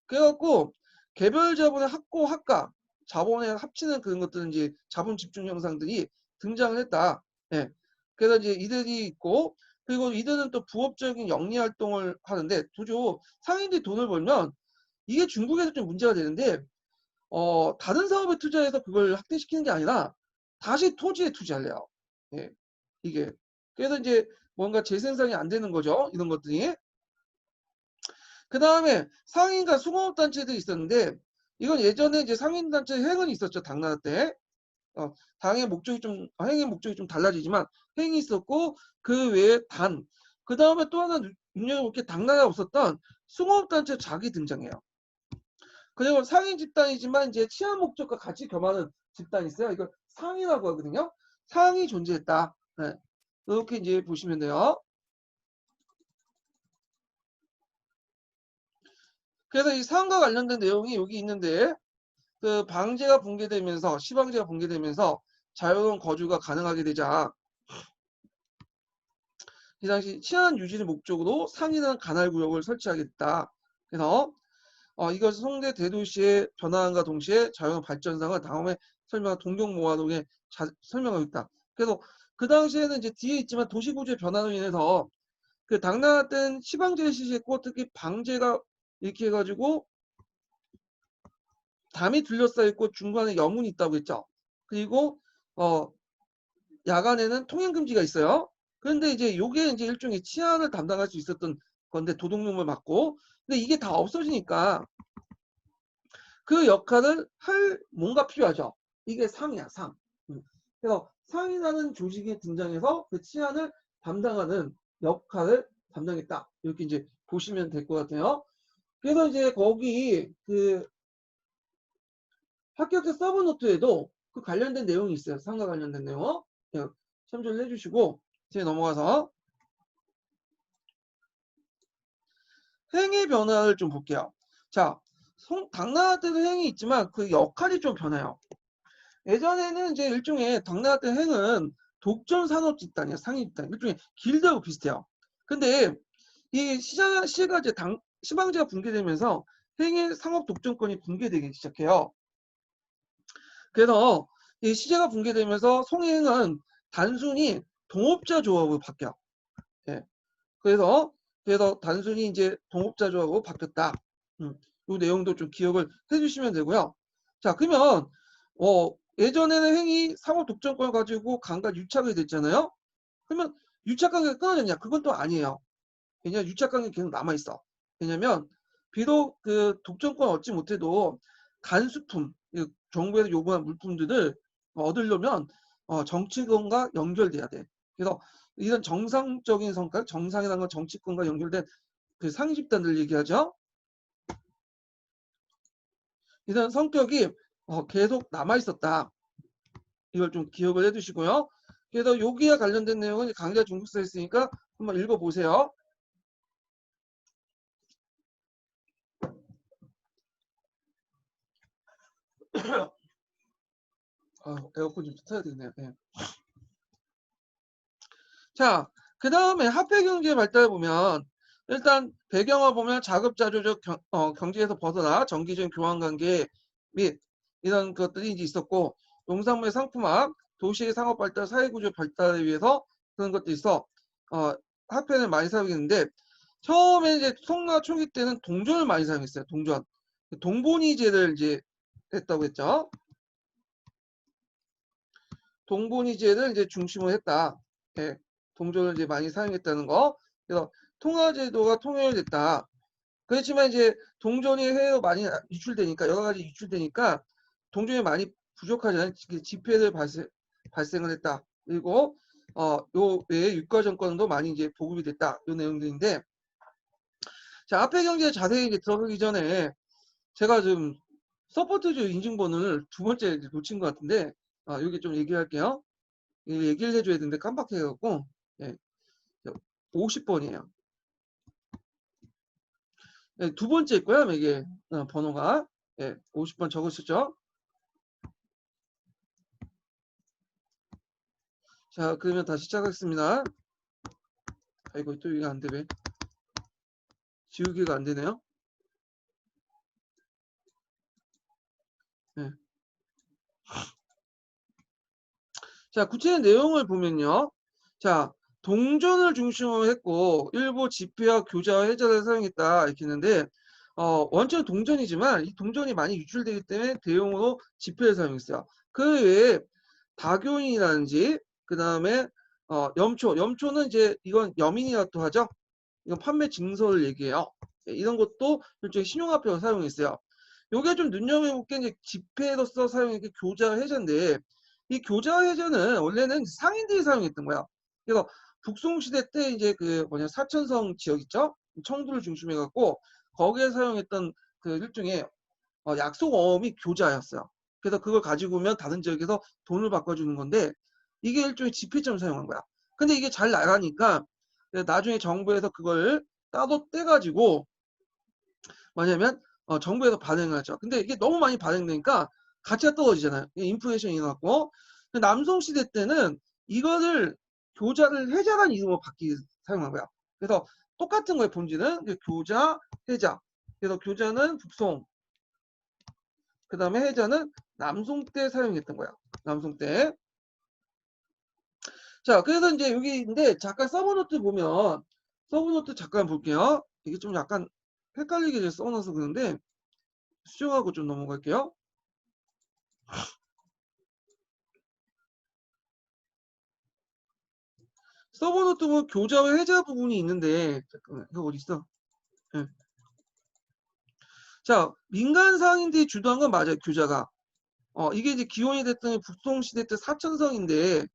그래갖고 개별 자본의 합고 합가 자본에 합치는 그런 것들은 이제 자본 집중 현상들이 등장을 했다. 예. 그래서 이제 이들이 있고 그리고 이들은 또 부업적인 영리 활동을 하는데 도저 상인들이 돈을 벌면 이게 중국에서 좀 문제가 되는데 다른 사업에 투자해서 그걸 확대시키는 게 아니라 다시 토지에 투자를 해요. 예. 이게 그래서 이제 뭔가 재생산이 안 되는 거죠. 이런 것들이. 그 다음에 상인과 수공업단체들이 있었는데 이건 예전에 이제 상인단체 행은 있었죠. 당나라 때. 당의 목적이 좀 행의 목적이 좀 달라지지만 행이 있었고 그 외에 그 다음에 또 하나 눈여겨볼 게 당나라에 없었던 수공업단체 자기 등장해요. 그리고 상인 집단이지만 이제 치안 목적과 같이 겸하는 집단이 있어요. 이걸 상이라고 하거든요. 상이 존재했다. 네. 이렇게 이제 보시면 돼요. 그래서 이 상과 관련된 내용이 여기 있는데 그 방제가 붕괴되면서 시방제가 붕괴되면서 자유로운 거주가 가능하게 되자 이 당시 치안 유지를 목적으로 상인한 관할 구역을 설치하겠다. 그래서 이것은 송대 대도시의 변화함과 동시에 자유로운 발전상을 다음에 설명한 동경모화동에 설명하고 있다. 그래서 그 당시에는 이제 뒤에 있지만 도시구조의 변화로 인해서 그 당나라 때는 시방제를 실시했고 특히 방제가 이렇게 해가지고 담이 둘러싸여 있고 중간에 영문이 있다고 했죠. 그리고 야간에는 통행 금지가 있어요. 그런데 이제 요게 이제 일종의 치안을 담당할 수 있었던 건데 도둑놈을 맞고 근데 이게 다 없어지니까 그 역할을 할 뭔가 필요하죠. 이게 상이야, 상. 그래서 상이라는 조직이 등장해서 그 치안을 담당하는 역할을 담당했다. 이렇게 이제 보시면 될 것 같아요. 그래서 이제 거기 그 합격자 서브노트에도 그 관련된 내용이 있어요. 상과 관련된 내용. 참조를 해주시고 이제 넘어가서 행의 변화를 좀 볼게요. 자, 당나라 때도 행이 있지만 그 역할이 좀 변해요. 예전에는 이제 일종의 당나라 때 행은 독점 산업 집단이야, 상인 집단. 일종의 길드하고 비슷해요. 근데 이 시가 이제 시방제가 붕괴되면서 행의 상업 독점권이 붕괴되기 시작해요. 그래서 이 시제가 붕괴되면서 송행은 단순히 동업자 조합으로 바뀌어. 예. 그래서 단순히 이제 동업자 조합으로 바뀌었다. 이 내용도 좀 기억을 해주시면 되고요. 자, 그러면 예전에는 행이 상업 독점권을 가지고 강간 유착이 됐잖아요. 그러면 유착 관계가 끊어졌냐? 그건 또 아니에요. 왜냐하면 유착 관계 계속 남아 있어. 왜냐면 비록 그 독점권 얻지 못해도 간수품, 정부에서 요구한 물품들을 얻으려면 정치권과 연결돼야 돼. 그래서 이런 정상적인 성과, 정상이라는 건 정치권과 연결된 그 상위 집단들 얘기하죠. 이런 성격이 계속 남아 있었다. 이걸 좀 기억을 해두시고요. 그래서 여기에 관련된 내용은 강좌 중국사에 있으니까 한번 읽어보세요. 에어컨 좀 틀어야 되겠네요. 네. 자, 그 다음에 화폐 경제 발달을 보면 일단 배경을 보면 자급자족적 경제에서 벗어나 정기적인 교환 관계 및 이런 것들이 이제 있었고, 농산물의 상품화, 도시의 상업 발달, 사회구조 발달을 위해서 그런 것도 있어 화폐를 많이 사용했는데, 처음에 이제 송나 초기 때는 동전을 많이 사용했어요. 동전. 동본위제를 이제 했다고 했죠. 동본위제를 이제 중심으로 했다. 예, 동전을 이제 많이 사용했다는 거. 그래서 통화제도가 통일됐다. 그렇지만 이제 동전이 해외로 많이 유출되니까 여러 가지 유출되니까 동전이 많이 부족하잖아요. 지폐를 발생을 했다. 그리고 요 외에 유가 정권도 많이 이제 보급이 됐다. 이 내용들인데, 자, 화폐 경제에 자세히 이제 들어가기 전에 제가 좀 서포트주 인증번호를 두 번째 놓친 것 같은데, 여기 좀 얘기할게요. 얘기를 해줘야 되는데 깜빡해갖고, 예, 50번이에요. 예, 두 번째 있고요. 이게 번호가 50번 적으시죠. 자, 그러면 다시 시작하겠습니다. 아이고, 또 이게 안 되네. 지우기가 안 되네요. 네. 자, 구체적인 내용을 보면요. 자, 동전을 중심으로 했고 일부 지폐와 교자와 해자를 사용했다 이렇게 했는데, 원칙은 동전이지만 이 동전이 많이 유출되기 때문에 대용으로 지폐를 사용했어요. 그 외에 다교인이라든지 그 다음에 염초는 이제 이건 여민이라고 하죠. 이건 판매 증서를 얘기해요. 이런 것도 일종의 신용화폐로 사용했어요. 요게 좀 눈여겨볼 게 이제 지폐로서 사용한 게 교자 해자인데, 이 교자 해자는 원래는 상인들이 사용했던 거야. 그래서 북송시대 때 이제 그 뭐냐 사천성 지역 있죠? 청두를 중심해 갖고 거기에 사용했던 그 일종의 약속어음이 교자였어요. 그래서 그걸 가지고 오면 다른 지역에서 돈을 바꿔주는 건데, 이게 일종의 지폐처럼 사용한 거야. 근데 이게 잘 나가니까 나중에 정부에서 그걸 따로 떼가지고 뭐냐면 정부에서 발행하죠. 근데 이게 너무 많이 발행되니까 가치가 떨어지잖아요. 인플레이션이 일어났고, 남송 시대 때는 이거를 교자를 해자라는 이름으로 사용한 거야. 그래서 똑같은 거예요. 본질은 교자, 해자. 그래서 교자는 북송, 그 다음에 해자는 남송 때 사용했던 거야. 남송 때. 자, 그래서 이제 여기인데 잠깐 서브노트 보면, 서브노트 잠깐 볼게요. 이게 좀 약간 헷갈리게 써놔서 그런데 수정하고 좀 넘어갈게요. 서브노트 보면 교자와 해자 부분이 있는데, 잠깐만, 이거 어디 있어? 네. 자, 민간 상인들이 주도한 건 맞아요. 교자가. 이게 이제 기원이 됐던 북송 시대 때 사천성인데,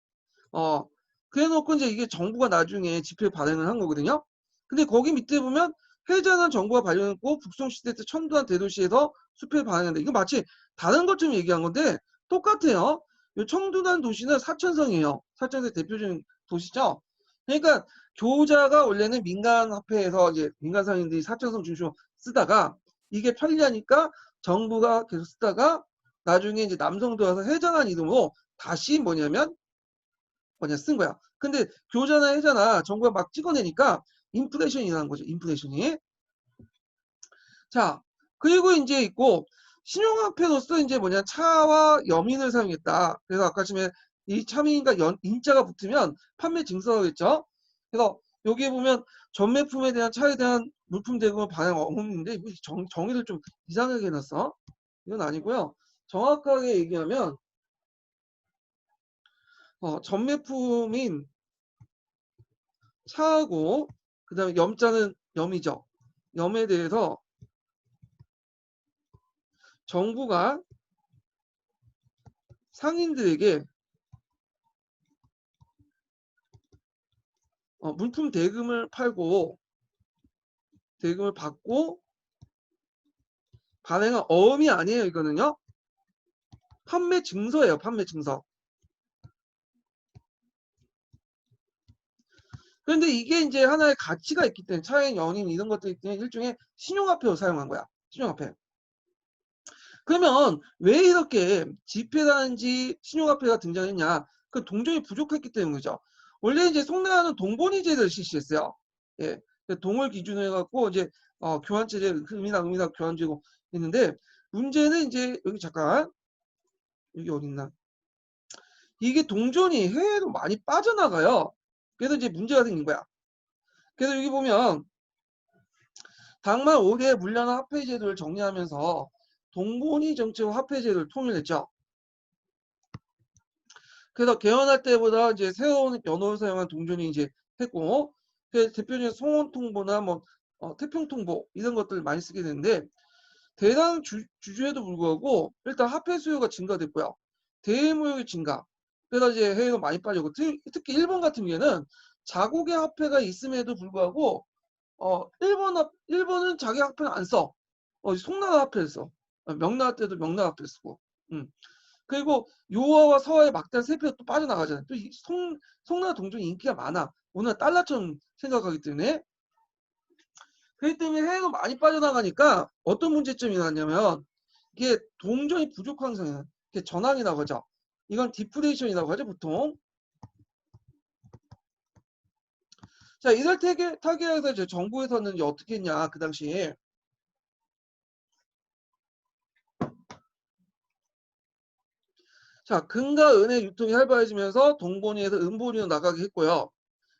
어, 그래놓고 이제 이게 정부가 나중에 지표 발행을 한 거거든요. 근데 거기 밑에 보면 해자는 정부가 발행했고 북송시대 때 천두한 대도시에서 수표를 발행한다. 이거 마치 다른 것좀 얘기한 건데 똑같아요. 이 청두단 도시는 사천성이에요. 사천성의 대표적인 도시죠. 그러니까 교자가 원래는 민간 화폐에서 이제 민간 상인들이 사천성 중심으로 쓰다가 이게 편리하니까 정부가 계속 쓰다가 나중에 이제 남성도 와서 해장한 이름으로 다시 쓴 거야. 근데 교자나 해자나 정부가 막 찍어내니까 인플레이션이 일어난 거죠. 인플레이션이. 자, 그리고 이제 있고 신용화폐로서 이제 차와 여민을 사용했다. 그래서 아까 전에 이 차민과 인자가 붙으면 판매 증서겠죠. 그래서 여기에 보면 전매품에 대한 차에 대한 물품 대금을 반영 없는데 정의를 좀 이상하게 해놨어. 이건 아니고요. 정확하게 얘기하면 전매품인 차하고 그 다음에 염자는 염이죠. 점에 대해서 정부가 상인들에게 물품 대금을 팔고 대금을 받고 발행한 어음이 아니에요. 이거는요. 판매 증서예요. 판매 증서. 그런데 이게 이제 하나의 가치가 있기 때문에 차액 연임 이런 것들이 있기 때문에 일종의 신용화폐로 사용한 거야. 신용화폐. 그러면 왜 이렇게 지폐라든지 신용화폐가 등장했냐? 그 동전이 부족했기 때문이죠. 원래 이제 송나라는 동본위제를 실시했어요. 예, 동을 기준으로 해갖고 이제 교환체제 금이나 교환제고 있는데 문제는 이제 여기 잠깐 여기 어딨나? 이게 동전이 해외로 많이 빠져나가요. 그래서 이제 문제가 생긴 거야. 그래서 여기 보면 당만 5개의 물량화 화폐제도를 정리하면서 동본위 정책과 화폐제도를 통일했죠. 그래서 개헌할 때보다 이제 새로운 연호를 사용한 동전이 이제 했고, 대표적인 송원통보나 뭐 태평통보 이런 것들을 많이 쓰게 되는데 대량 주주에도 불구하고 일단 화폐 수요가 증가됐고요. 대외 무역이 증가. 그래서 이제 해외가 많이 빠지고 특히 일본 같은 경우에는 자국의 화폐가 있음에도 불구하고 일본은 자기 화폐는 안 써. 송나라 화폐를 써. 명나라 때도 명나라 화폐를 쓰고. 그리고 요하와 서하의 막대한 세폐가 또 빠져나가잖아요. 또 송나라 동전이 인기가 많아. 오늘 달러처럼 생각하기 때문에. 그렇기 때문에 해외가 많이 빠져나가니까 어떤 문제점이 나냐면 이게 동전이 부족한 상황, 이게 전환이라고 하죠. 이건 디프레이션이라고 하죠, 보통. 자, 이럴 타겟에서 이제 정부에서는 이제 어떻게 했냐, 그 당시에. 자, 금과 은의 유통이 활발해지면서 동본위에서 은본위로 나가게 했고요.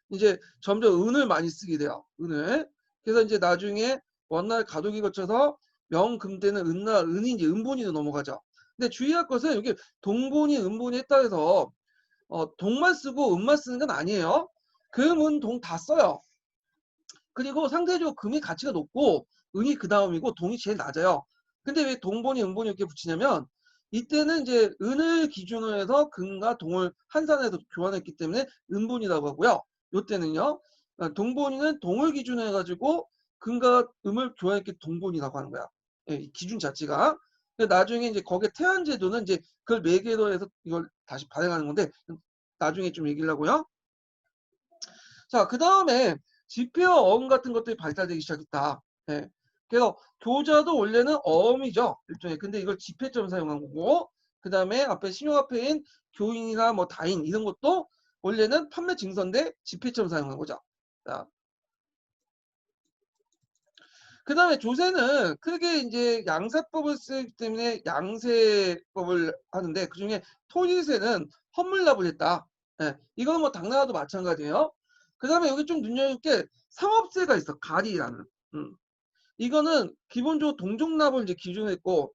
이제 점점 은을 많이 쓰게 돼요. 은을. 그래서 이제 나중에 원날 가독이 거쳐서 명금대는 은이 이제 은본위로 넘어가죠. 근데 주의할 것은 여기 동본위, 은본위 했다 해서 동만 쓰고 은만 쓰는 건 아니에요. 금, 은, 동 다 써요. 그리고 상대적으로 금이 가치가 높고 은이 그 다음이고 동이 제일 낮아요. 근데 왜 동본위, 은본위 이렇게 붙이냐면 이때는 이제 은을 기준으로 해서 금과 동을 한산해서 교환했기 때문에 은본이라고 하고요. 이때는요. 동본위는 동을 기준으로 해가지고 금과 음을 교환했기 동본이라고 하는 거야. 예, 이 기준 자체가. 나중에 이제 거기에 태안제도는 이제 그걸 매개로 해서 이걸 다시 발행하는 건데 나중에 좀 얘기를 하고요. 자, 그 다음에 지폐와 어음 같은 것들이 발달되기 시작했다. 예. 그래서 교자도 원래는 어음이죠. 일종의. 근데 이걸 지폐처럼 사용한 거고, 그 다음에 앞에 신용화폐인 교인이나 뭐 다인 이런 것도 원래는 판매 증서인데 지폐처럼 사용한 거죠. 자, 그 다음에 조세는 크게 이제 양세법을 쓰기 때문에 양세법을 하는데 그중에 토지세는 헌물납을 했다. 예, 이거는 뭐 당나라도 마찬가지예요. 그 다음에 여기 좀 눈여볼 게 상업세가 있어. 가리라는. 이거는 기본적으로 동종납을 이제 기준으로 했고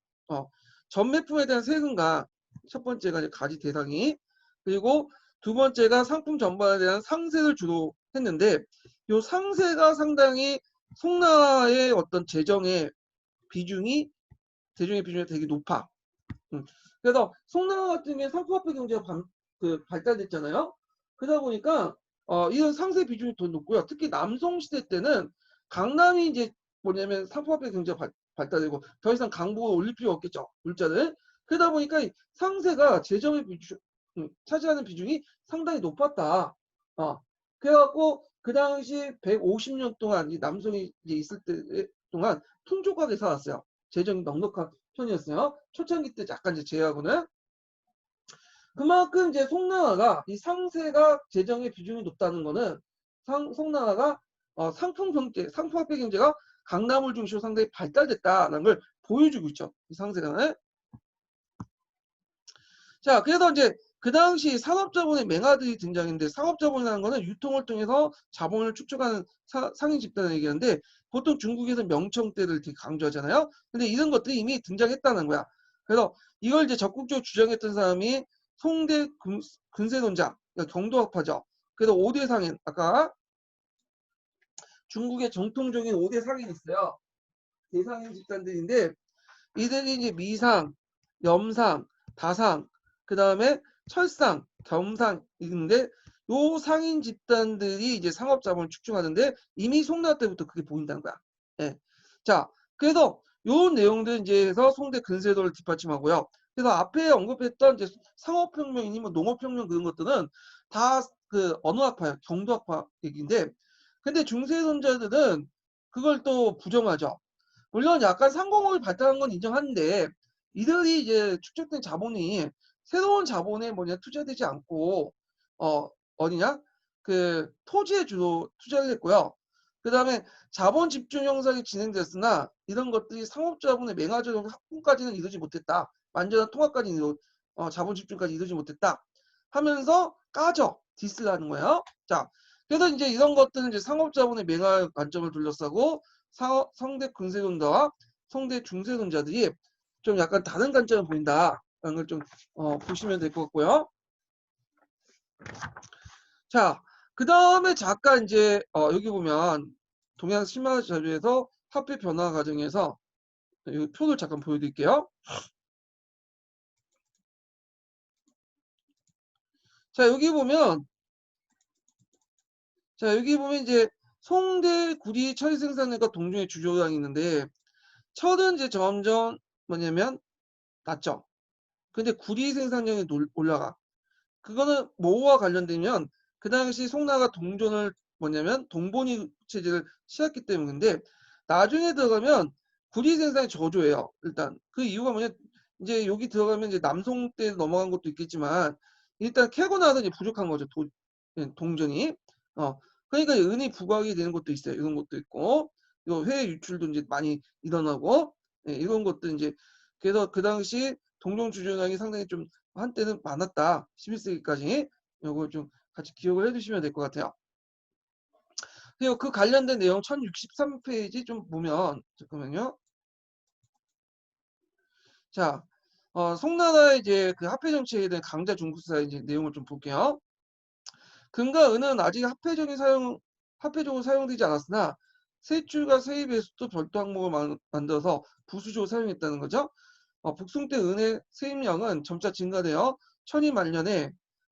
전매품에 대한 세금과 첫 번째가 이제 가리 대상이 그리고 두 번째가 상품 전반에 대한 상세를 주로 했는데 요 상세가 상당히 송나라의 어떤 비중이 대중의 비중이 되게 높아. 그래서 송나라 같은 경우에 상품화폐 경제가 발달됐잖아요. 그러다 보니까 이런 상세 비중이 더 높고요. 특히 남송 시대 때는 강남이 이제 뭐냐면 상품화폐 경제가 발달되고 더 이상 강북을 올릴 필요가 없겠죠. 물자를. 그러다 보니까 이 상세가 재정의 비중 차지하는 비중이 상당히 높았다. 그래갖고 그 당시 150년 동안 이 남성이 이제 있을 때 동안 풍족하게 살았어요. 재정이 넉넉한 편이었어요. 초창기 때 약간 이제 제외하고는. 그만큼 이제 송나라가 이 상세가 재정의 비중이 높다는 거는 송나라가 상품 경제, 상품화폐 경제가 강남을 중심으로 상당히 발달됐다는 걸 보여주고 있죠. 이 상세가. 자, 그래서 이제 그 당시 산업자본의 맹아들이 등장했는데 상업자본이라는 거는 유통을 통해서 자본을 축적하는 상인 집단을 얘기하는데 보통 중국에서 명청대를 되게 강조하잖아요. 근데 이런 것들이 이미 등장했다는 거야. 그래서 이걸 이제 적극적으로 주장했던 사람이 송대 근세론자, 그러니까 경도학파죠. 그래서 5대 상인, 아까 중국의 정통적인 5대 상인이 있어요. 대상인 집단들인데 이들이 이제 미상, 염상, 다상, 그 다음에 철상, 겸상인데 요 상인 집단들이 이제 상업자본을 축적하는데 이미 송나라 때부터 그게 보인다는 거야. 예. 자, 그래서 요 내용들 이제 해서 송대 근세도를 뒷받침하고요. 그래서 앞에 언급했던 이제 상업혁명이니 뭐 농업혁명 그런 것들은 다 그 언어학파야, 경도학파 얘기인데, 근데 중세론자들은 그걸 또 부정하죠. 물론 약간 상공을 발달한 건 인정하는데 이들이 이제 축적된 자본이 새로운 자본에 뭐냐 투자되지 않고 어디냐 그 토지에 주로 투자를 했고요. 그 다음에 자본 집중 형성이 진행됐으나 이런 것들이 상업 자본의 맹화적 확보까지는 이루지 못했다. 완전한 통합까지 자본 집중까지 이루지 못했다. 하면서 까져 디스를 하는 거예요. 자, 그래서 이제 이런 것들은 이제 상업 자본의 맹화 관점을 둘러싸고 성대 근세론자와 성대 중세론자들이 좀 약간 다른 관점을 보인다라는 걸 좀 보시면 될 것 같고요. 자, 그 다음에 잠깐 이제 여기 보면 동양 신화 자료에서 화폐 변화 과정에서 이 표를 잠깐 보여드릴게요. 자, 여기 보면 이제 송대 구리 철 생산량과 동종의 주조량이 있는데 철은 이제 점점 뭐냐면 낮죠. 근데 구리 생산량이 올라가. 그거는 뭐와 관련되면 그 당시 송나라가 동전을 뭐냐면 동본위 체제를 취했기 때문인데 나중에 들어가면 구리 생산이 저조해요. 일단 그 이유가 뭐냐 이제 여기 들어가면 이제 남송 때 넘어간 것도 있겠지만 일단 캐고 나서 이제 부족한 거죠. 동전이 그러니까 은이 부각이 되는 것도 있어요. 이런 것도 있고 요 해외 유출도 이제 많이 일어나고 이런 것도 이제 그래서 그 당시 동종 주조량이 상당히 좀 한때는 많았다. 11세기까지. 요거 좀 같이 기억을 해두시면 될 것 같아요. 그리고 그 관련된 내용 1063페이지 좀 보면 잠깐만요. 자, 송나라의 이제 그 화폐 정책에 대한 강자 중국사의 이제 내용을 좀 볼게요. 금과 은은 아직 화폐적으로 사용되지 않았으나 세출과 세입의 수도 별도 항목을 만들어서 부수적으로 사용했다는 거죠. 북송 때 은의 세입량은 점차 증가되어 천이 말년에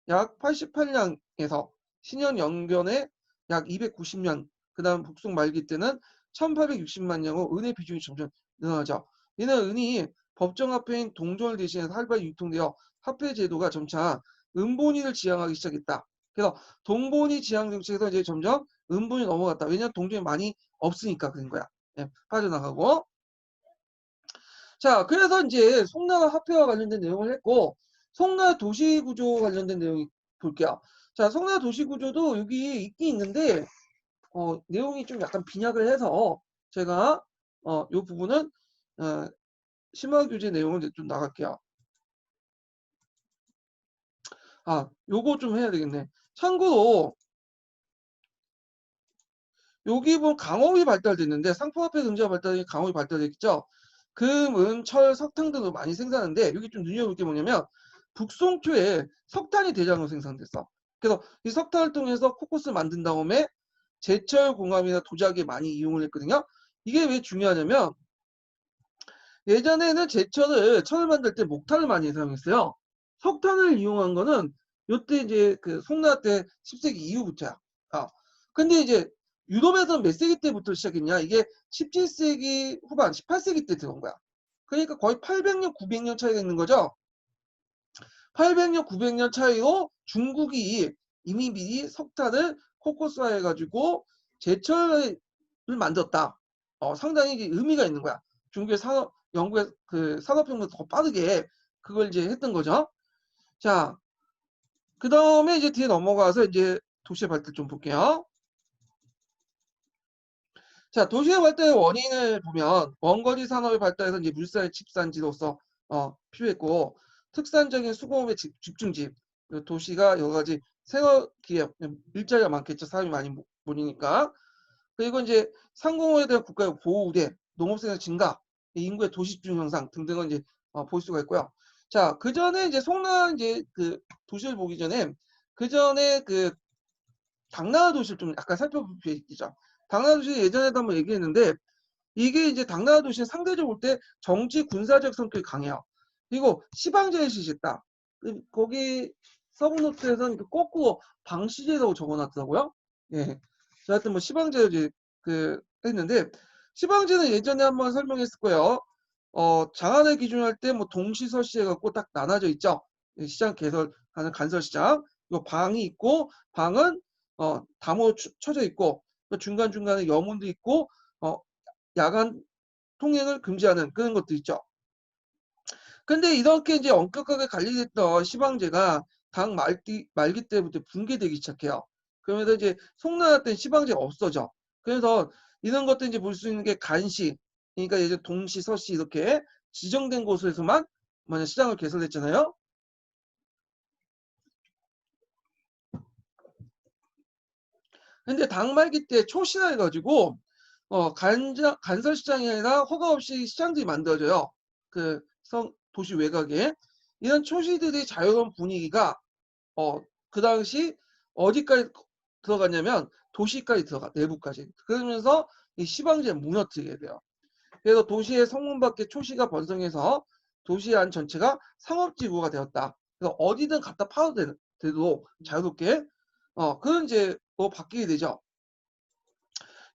약 88량에서 신현 영견에 약 290량, 그 다음 북송 말기 때는 1860만 량으로 은의 비중이 점점 늘어나죠. 이는 은이 법정화폐인 동전을 대신해서 활발히 유통되어 화폐 제도가 점차 은본위를 지향하기 시작했다. 그래서 동본위 지향 정책에서 이제 점점 은본위 넘어갔다. 왜냐하면 동전이 많이 없으니까 그런 거야. 예, 빠져나가고. 자, 그래서 이제 송나라 화폐와 관련된 내용을 했고, 송나라 도시구조 관련된 내용이 볼게요. 자, 송나라 도시구조도 여기 있긴 있는데, 내용이 좀 약간 빈약을 해서 제가 요 부분은 심화규제 내용을 이제 좀 나갈게요. 요거 좀 해야 되겠네. 참고로 여기 보면 강업이 발달됐는데 상품화폐 경제가 발달되니 강업이 발달됐죠. 금, 은, 철, 석탄 등도 많이 생산하는데 여기 좀 눈여볼 게 뭐냐면 북송 초에 석탄이 대량으로 생산됐어. 그래서 이 석탄을 통해서 코코스를 만든 다음에 제철 공함이나 도자기에 많이 이용을 했거든요. 이게 왜 중요하냐면 예전에는 철을 만들 때 목탄을 많이 사용했어요. 석탄을 이용한 거는 요때 이제 그 송나라 때 10세기 이후부터야. 근데 이제 유럽에서는 몇 세기 때부터 시작했냐? 이게 17세기 후반, 18세기 때 들어온 거야. 그러니까 거의 800년, 900년 차이가 있는 거죠. 800년, 900년 차이로 중국이 이미 미리 석탄을 코코스화해가지고 제철을 만들었다. 상당히 의미가 있는 거야. 중국의 영국의 그 산업혁명보다 더 빠르게 그걸 이제 했던 거죠. 자, 그 다음에 이제 뒤에 넘어가서 이제 도시의 발달 좀 볼게요. 자, 도시의 발달의 원인을 보면 원거리 산업의 발달에서 이제 물살 집산지로서 필요했고 특산적인 수공업의 집중지 도시가 여러 가지 생업 기업 일자리가 많겠죠. 사람이 많이 모이니까. 그리고 이제 상공업에 대한 국가의 보호 우대, 농업생산 증가, 인구의 도시 집중 현상 등등은 이제 볼 수가 있고요. 자, 그 전에 이제 송나라 이제 그 도시를 보기 전에 그 전에 그 당나라 도시를 좀 약간 살펴볼 필요가 있죠. 당나라 도시는 예전에도 한번 얘기했는데 이게 이제 당나라 도시는 상대적으로 볼 때 정치 군사적 성격이 강해요. 그리고 시방제를 실시했다. 거기 서브노트에서는 거꾸로 방시제라고 적어놨더라고요. 예. 하여튼 뭐 시방제를 이제 했는데 시방제는 예전에 한번 설명했을 거예요. 장안을 기준으로 할 때 뭐 동시서시 해갖고 딱 나눠져 있죠. 시장 개설하는 간설시장. 요 방이 있고 방은 담으로 쳐져 있고 중간중간에 여문도 있고 야간 통행을 금지하는 그런 것도 있죠. 근데 이렇게 이제 엄격하게 관리됐던 시방제가 당 말기 때부터 붕괴되기 시작해요. 그러면서 이제 송나라 때는 시방제가 없어져. 그래서 이런 것들 이제 볼 수 있는 게 간시, 그러니까 예전 동시, 서시 이렇게 지정된 곳에서만 만약 시장을 개설했잖아요. 근데 당 말기 때 초시라 해가지고 간설시장이 아니라 허가 없이 시장들이 만들어져요. 도시 외곽에. 이런 초시들의 자유로운 분위기가 그 당시 어디까지 들어갔냐면 도시까지 들어가, 내부까지. 그러면서 이 시방제를 무너뜨리게 돼요. 그래서 도시의 성문 밖에 초시가 번성해서 도시 안 전체가 상업지구가 되었다. 그래서 어디든 갖다 파도 되도록 자유롭게 그런 이제 바뀌게 되죠.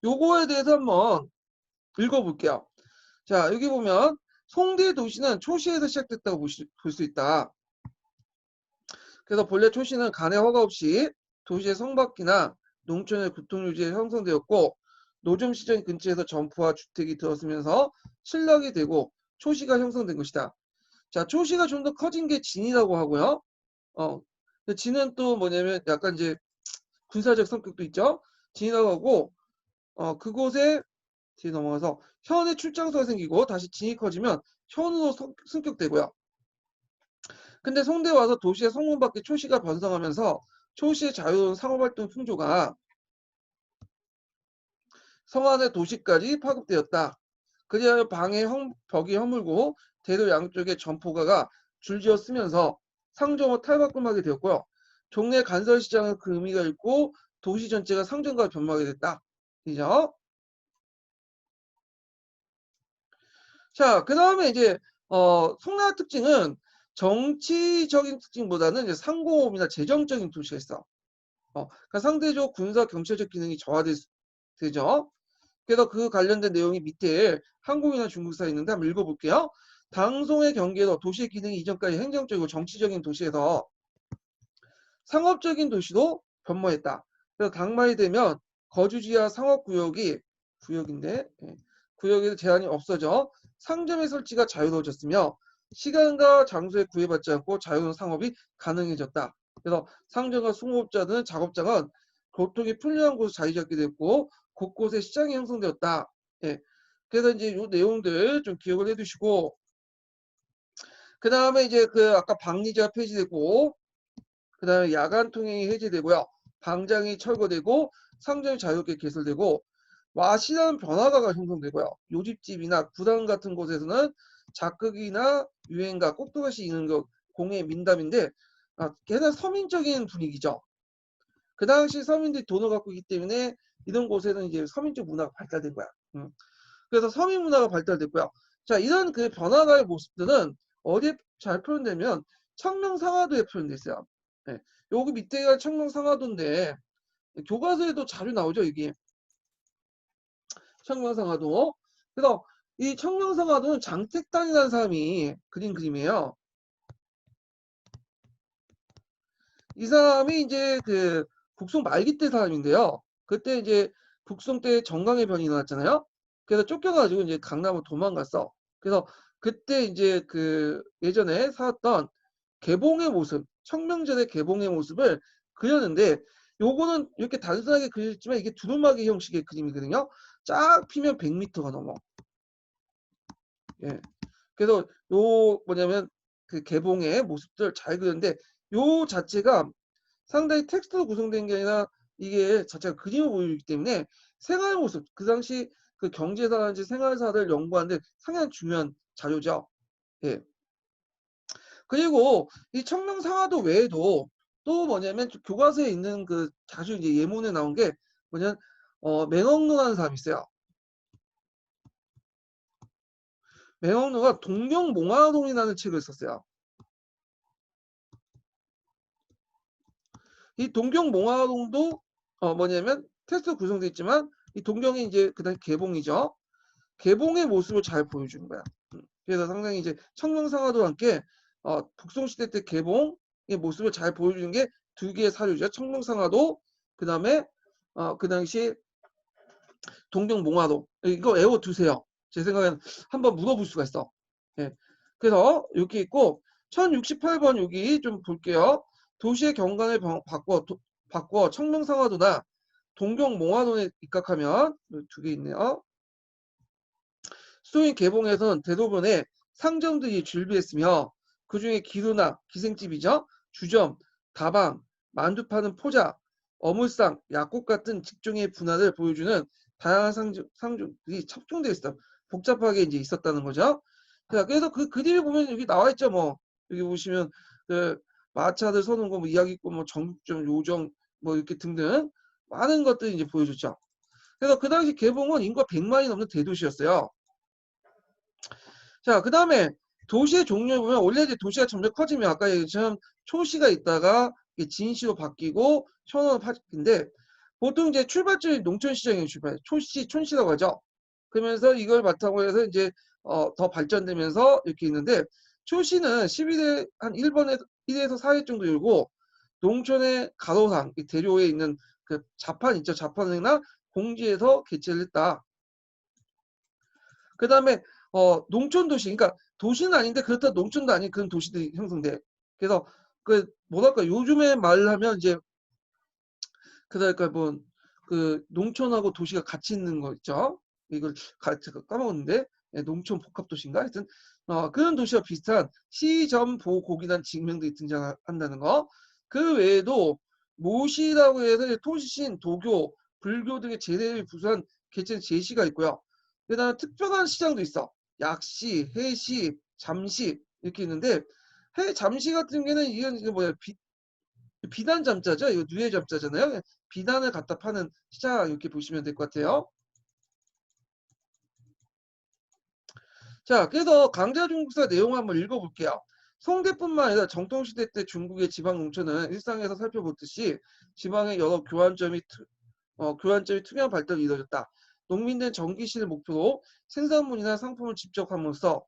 요거에 대해서 한번 읽어볼게요. 자, 여기 보면 송대 도시는 초시에서 시작됐다고 볼 수 있다. 그래서 본래 초시는 간의 허가 없이 도시의 성밖이나 농촌의 교통유지에 형성되었고 노점 시장 근처에서 점포와 주택이 들어서면서 신락이 되고 초시가 형성된 것이다. 자, 초시가 좀 더 커진 게 진이라고 하고요. 진은 또 뭐냐면 약간 이제 군사적 성격도 있죠. 진이라고 하고 그곳에 뒤에 넘어가서 현의 출장소가 생기고 다시 진이 커지면 현으로 승격되고요. 근데 송대 와서 도시의 성문 밖에 초시가 번성하면서 초시의 자유로운 상업활동 풍조가 성안의 도시까지 파급되었다. 그리하여 방의 벽이 허물고 대도 양쪽에 점포가가 줄지어 쓰면서 상점을 탈바꿈하게 되었고요. 종래 간설시장은 그 의미가 있고 도시 전체가 상점과 변모하게 됐다. 그죠? 자, 그 다음에 이제 송나라 특징은 정치적인 특징보다는 이제 상공업이나 재정적인 도시가 있어. 그러니까 상대적 군사 경제적 기능이 저하되죠. 그래서 그 관련된 내용이 밑에 한국이나 중국사에 있는데 한번 읽어볼게요. 당송의 경계도 도시의 기능이 이전까지 행정적이고 정치적인 도시에서 상업적인 도시로 변모했다. 그래서 당말이 되면 거주지와 상업구역이 구역인데 구역에서 제한이 없어져 상점의 설치가 자유로워졌으며 시간과 장소에 구애받지 않고 자유로운 상업이 가능해졌다. 그래서 상점과 수공업자는 작업장은 교통이 편리한 곳을 자리 잡게 됐고 곳곳에 시장이 형성되었다. 예. 그래서 이제 이 내용들 좀 기억을 해두시고 그 다음에 이제 아까 방리제가 폐지되고 그 다음에 야간 통행이 해제되고요. 방장이 철거되고 상점이 자유롭게 개설되고 와시라는 변화가가 형성되고요. 요집집이나 구당 같은 곳에서는 작극이나 유행가, 꼭두가시 이는 거 공예 민담인데 걔는 서민적인 분위기죠. 그 당시 서민들이 돈을 갖고 있기 때문에 이런 곳에는 이제 서민적 문화가 발달된 거야. 그래서 서민 문화가 발달됐고요. 자, 이런 그 변화가의 모습들은 어디에 잘 표현되면 청명상화도에 표현돼 있어요. 네. 여기 밑에가 청명상화도인데 교과서에도 자주 나오죠, 이게. 청명상화도. 그래서 이 청명상화도는 장택단이라는 사람이 그린 그림이에요. 이 사람이 이제 북송 말기 때 사람인데요. 그때 이제 북송 때 정강의 변이 일어났잖아요. 그래서 쫓겨가지고 이제 강남으로 도망갔어. 그래서 그때 이제 예전에 살았던 개봉의 모습, 청명전의 개봉의 모습을 그렸는데 요거는 이렇게 단순하게 그렸지만 이게 두루마기 형식의 그림이거든요. 쫙 피면 100m가 넘어. 예. 그래서 요 뭐냐면 개봉의 모습들 잘 그렸는데 요 자체가 상당히 텍스트로 구성된 게 아니라 이게 자체가 그림을 보여주기 때문에 생활 모습, 그 당시 경제사라든지 생활사를 연구하는데 상당히 중요한 자료죠. 예. 그리고 이 청명상화도 외에도 또 뭐냐면 교과서에 있는 자주 이제 예문에 나온 게 뭐냐면 맹억루라는 사람이 있어요. 맹억루가 동경몽화론이라는 책을 썼어요. 이 동경몽화론도 뭐냐면 테스트로 구성되어 있지만 이 동경이 이제 그다음 개봉이죠. 개봉의 모습을 잘 보여주는 거야. 그래서 상당히 이제 청명상화도와 함께 북송시대 때 개봉의 모습을 잘 보여주는 게 두 개의 사료죠. 청명상화도 그다음에 그 당시 동경몽화도 이거 외워두세요. 제 생각에는 한번 물어볼 수가 있어. 예. 그래서 이렇게 있고 1068번 여기 좀 볼게요. 도시의 경관을 바꿔 청명상화도나 동경몽화도에 입각하면 두 개 있네요. 수도인 개봉에선 대부분의 상점들이 줄비했으며 그중에 기루나 기생집이죠. 주점, 다방, 만두 파는 포자, 어물상, 약국 같은 직종의 분화를 보여주는 다양한 상점들이 첩중되어 있어. 복잡하게 이제 있었다는 거죠. 자, 그래서 그 그림에 보면 여기 나와 있죠. 뭐 여기 보시면 그 마차들 서는 거, 뭐 이야기꾼, 뭐 정육점, 요정, 뭐 이렇게 등등 많은 것들이 이제 보여줬죠. 그래서 그 당시 개봉은 인구가 100만이 넘는 대도시였어요. 자, 그 다음에 도시의 종류를 보면 원래 이제 도시가 점점 커지면 아까 얘기했처럼 초시가 있다가 진시로 바뀌고 촌으로 바뀌는데 보통 이제 출발점이 농촌시장에 초시, 촌시라고 하죠. 그러면서 이걸 바탕으로 해서 이제 더 발전되면서 이렇게 있는데 초시는 12대 한 1에서 4회 정도 열고 농촌의 가로상, 대로에 있는 그 자판 있죠. 자판이나 공지에서 개최를 했다. 그 다음에 농촌 도시, 그러니까 도시는 아닌데 그렇다 농촌도 아닌 그런 도시들이 형성돼. 그래서 그 뭐랄까 요즘에 말하면 이제 그랄까 뭐 그 농촌하고 도시가 같이 있는 거 있죠. 이걸 제가 까먹었는데 농촌 복합도시인가 하여튼 그런 도시와 비슷한 시점보곡이라는 직명들이 등장한다는 거. 그 외에도 모시라고 해서 토시신, 도교, 불교 등의 제대를 부수한 개체 제시가 있고요. 그다음에 특별한 시장도 있어. 약시, 해시, 잠시 이렇게 있는데 잠시 같은 경우에는 이게 뭐야 비단 잠자죠. 이거 누에 잠자잖아요. 비단을 갖다 파는 시장 이렇게 보시면 될 것 같아요. 자, 그래서 강자중국사 내용 한번 읽어볼게요. 송대뿐만 아니라 정통시대 때 중국의 지방 농촌은 일상에서 살펴보듯이 지방의 여러 교환점이 투명한 발달이 이루어졌다. 농민들은 전기실을 목표로 생산물이나 상품을 직접 함으로써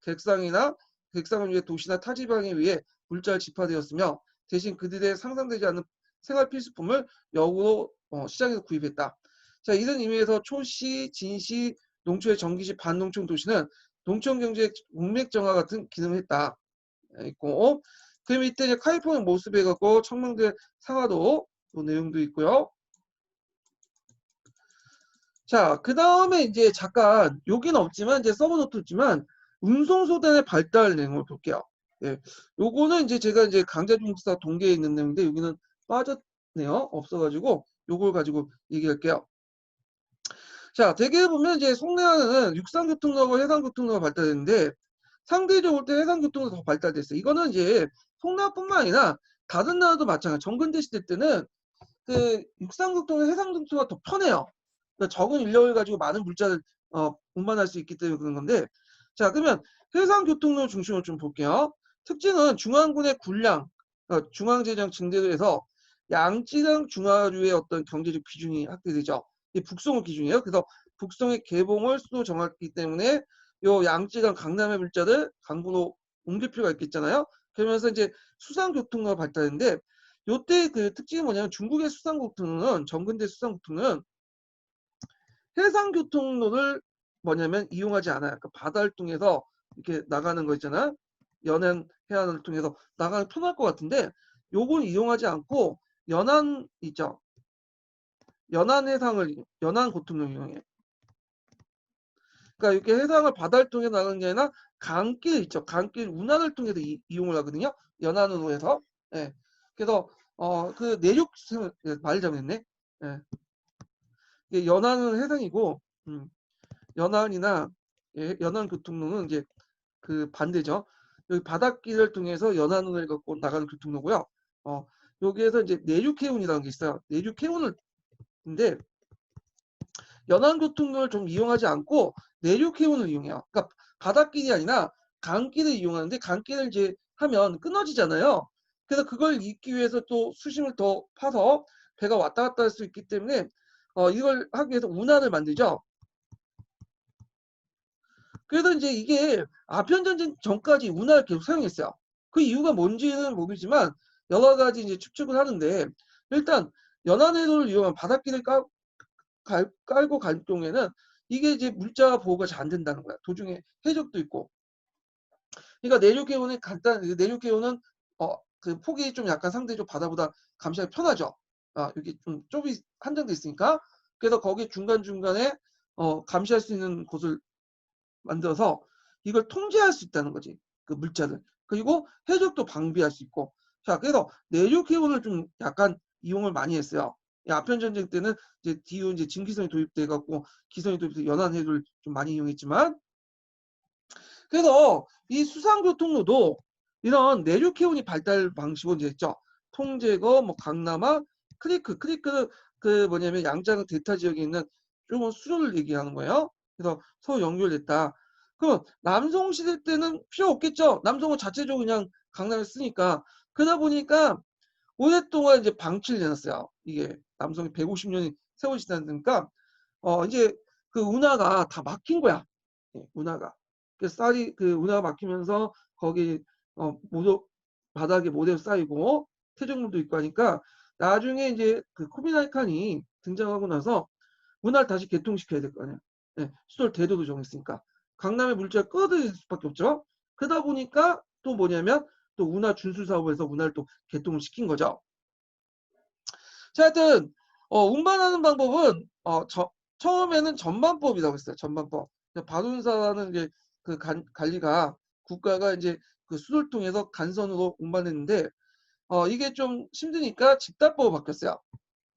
객상을 위해 도시나 타 지방에 의해 물자를 집화되었으며 대신 그들의 상상되지 않는 생활 필수품을 역으로 시장에서 구입했다. 자, 이런 의미에서 초시, 진시, 농촌의 전기시 반농촌 도시는 농촌 경제의 문맥 정화 같은 기능을 했다. 있고 그 밑에 이제 카이포는 모습에 갖고 청명대 상하도 그 내용도 있고요. 자, 그 다음에 이제 잠깐 여기는 없지만 이제 써놓았지만 운송수단의 발달 내용을 볼게요. 예, 요거는 이제 제가 이제 강자중국사 동계에 있는 내용인데 여기는 빠졌네요. 없어가지고 요걸 가지고 얘기할게요. 자, 대개 보면 이제 송내화는 육상교통로하고 해상교통로가 발달했는데 상대적으로 때 해상교통도 더 발달됐어요. 이거는 이제 송나라뿐만 아니라 다른 나라도 마찬가지. 정근대 시대 때는 그 육상교통과 해상교통가 더 편해요. 그러니까 적은 인력을 가지고 많은 물자를 운반할 수 있기 때문에 그런 건데 자 그러면 해상교통로 중심으로 좀 볼게요. 특징은 중앙군의 군량, 중앙재정 증대로 해서 양찌랑 중하류의 어떤 경제적 비중이 확대되죠. 이 북송을 기준이에요. 그래서 북송의 개봉을 수도 정했기 때문에 요 양찌랑 강남의 물자를 강부로 옮길 필요가 있겠잖아요. 그러면서 이제 수상교통로가 발달했는데 요때 그 특징이 뭐냐면 중국의 수상교통로는 정근대 수상교통로는 해상교통로를 뭐냐면 이용하지 않아요. 그러니까 바다를 통해서 이렇게 나가는 거 있잖아. 연안 해안을 통해서 나가면 편할 것 같은데 요걸 이용하지 않고 연안 있죠. 연안 교통로 이용해. 그러니까 이렇게 해상을 바다를 통해 나가는 게 아니라 강길 있죠. 강길 운하를 통해서 이용을 하거든요. 연안으로 해서. 예. 그래서 그 내륙 말 잘못했네. 예. 이게 연안은 해상이고 연안이나 연안 교통로는 이제 그 반대죠. 여기 바닷길을 통해서 연안을 갖고 나가는 교통로고요. 여기에서 이제 내륙해운이라는 게 있어요. 내륙해운을 근데 연안교통로를 좀 이용하지 않고 내륙해운을 이용해요. 그러니까 바닷길이 아니라 강길을 이용하는데 강길을 이제 하면 끊어지잖아요. 그래서 그걸 잇기 위해서 또 수심을 더 파서 배가 왔다 갔다 할 수 있기 때문에 이걸 하기 위해서 운하를 만들죠. 그래서 이제 이게 아편전쟁 전까지 운하를 계속 사용했어요. 그 이유가 뭔지는 모르지만 여러 가지 이제 추측을 하는데 일단 연안해도를 이용한 바닷길을 깔고 갈 경우에는 이게 이제 물자 보호가 잘 안 된다는 거야. 도중에 해적도 있고. 그러니까 내륙해운은 내륙해운은 그 폭이 좀 약간 상대적으로 바다보다 감시하기 편하죠. 이렇게 좀 좁이 한정돼 있으니까. 그래서 거기 중간중간에 감시할 수 있는 곳을 만들어서 이걸 통제할 수 있다는 거지. 그 물자를. 그리고 해적도 방비할 수 있고. 자, 그래서 내륙해운을 좀 약간 이용을 많이 했어요. 아편 전쟁 때는 이제 뒤로 이제 진기선이 도입돼 갖고 기선이 도입돼서 연안해를 좀 많이 이용했지만 그래서 이 수상교통로도 이런 내륙해운이 발달 방식으로 이제 했죠. 통제거, 뭐 강남아, 크리크는 그 뭐냐면 양자강 델타 지역에 있는 조금 수로를 얘기하는 거예요. 그래서 서로 연결됐다. 그럼 남성 시대 때는 필요 없겠죠. 남성은 자체적으로 그냥 강남을 쓰니까 그러다 보니까 오랫동안 이제 방치를 해놨어요. 이게 남성이 150년이 세월 지났으니까 이제 그 운하가 다 막힌 거야. 운하가. 그 쌀이 그 운하가 막히면서 거기 모두 바닥에 모래 쌓이고 퇴적물도 있고 하니까 나중에 이제 그 쿠빌라이 칸이 등장하고 나서 운하를 다시 개통시켜야 될 거 아니야. 수도를 대도도 정했으니까 강남의 물자가 끌어들일 수밖에 없죠. 그러다 보니까 또 뭐냐면 또 운하 준수 사업에서 운하를 또 개통을 시킨 거죠. 자, 하여튼 운반하는 방법은 처음에는 전반법이라고 했어요. 전반법. 바운사라는 이제 그 관리가 국가가 이제 그 수를 통해서 간선으로 운반했는데 이게 좀 힘드니까 집단법으로 바뀌었어요.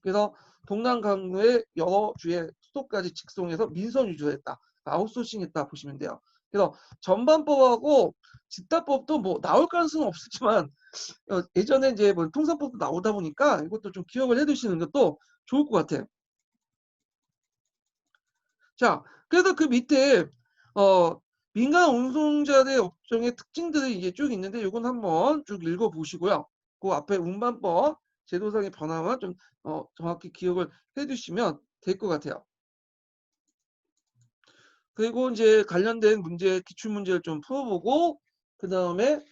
그래서 동남 강도의 여러 주의 수도까지 직송해서 민선 위주로 했다. 아웃소싱했다 보시면 돼요. 그래서 전반법하고 집단법도 뭐 나올 가능성은 없었지만 예전에 이제 뭐 통상법도 나오다 보니까 이것도 좀 기억을 해두시는 것도 좋을 것 같아요. 자, 그래서 그 밑에 민간 운송자의 업종의 특징들이 이게 쭉 있는데 이건 한번 쭉 읽어보시고요. 그 앞에 운반법 제도상의 변화만 좀 정확히 기억을 해두시면 될 것 같아요. 그리고 이제 관련된 문제 기출 문제를 좀 풀어보고 그 다음에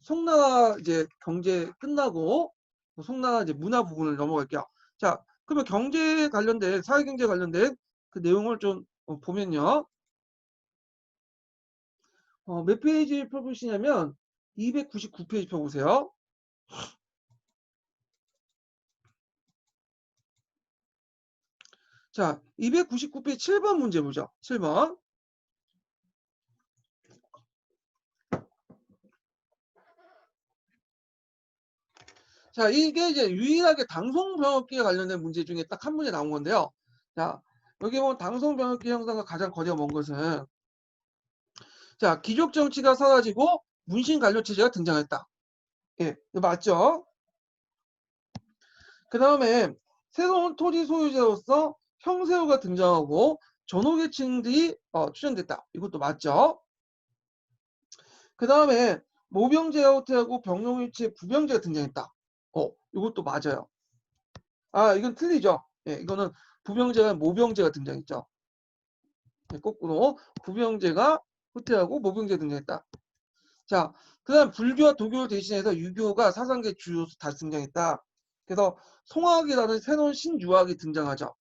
송나라 이제 경제 끝나고 송나라 이제 문화 부분을 넘어갈게요. 자, 그러면 경제 관련된 사회경제 관련된 그 내용을 좀 보면요. 몇 페이지 펴보시냐면 299페이지 펴보세요. 자, 299페이지 7번 문제 보죠. 7번. 자, 이게 이제 유일하게 당송병역기에 관련된 문제 중에 딱 한 문제 나온 건데요. 자, 여기 보면 당송병역기 형성과 가장 거리가 먼 것은 자, 귀족 정치가 사라지고 문신 관료 체제가 등장했다. 예, 이거 맞죠? 그 다음에 새로운 토지 소유자로서 형세호가 등장하고 전호계층들이 출현됐다. 이것도 맞죠? 그 다음에 모병제가 후퇴하고 병용일치의 부병제가 등장했다. 이것도 맞아요. 이건 틀리죠. 예, 이거는 부병제가 모병제가 등장했죠. 예, 거꾸로 부병제가 후퇴하고 모병제가 등장했다. 자, 그 다음 불교와 도교를 대신해서 유교가 사상계 주요로 다시 등장했다. 그래서 송학이라는 새로운 신유학이 등장하죠.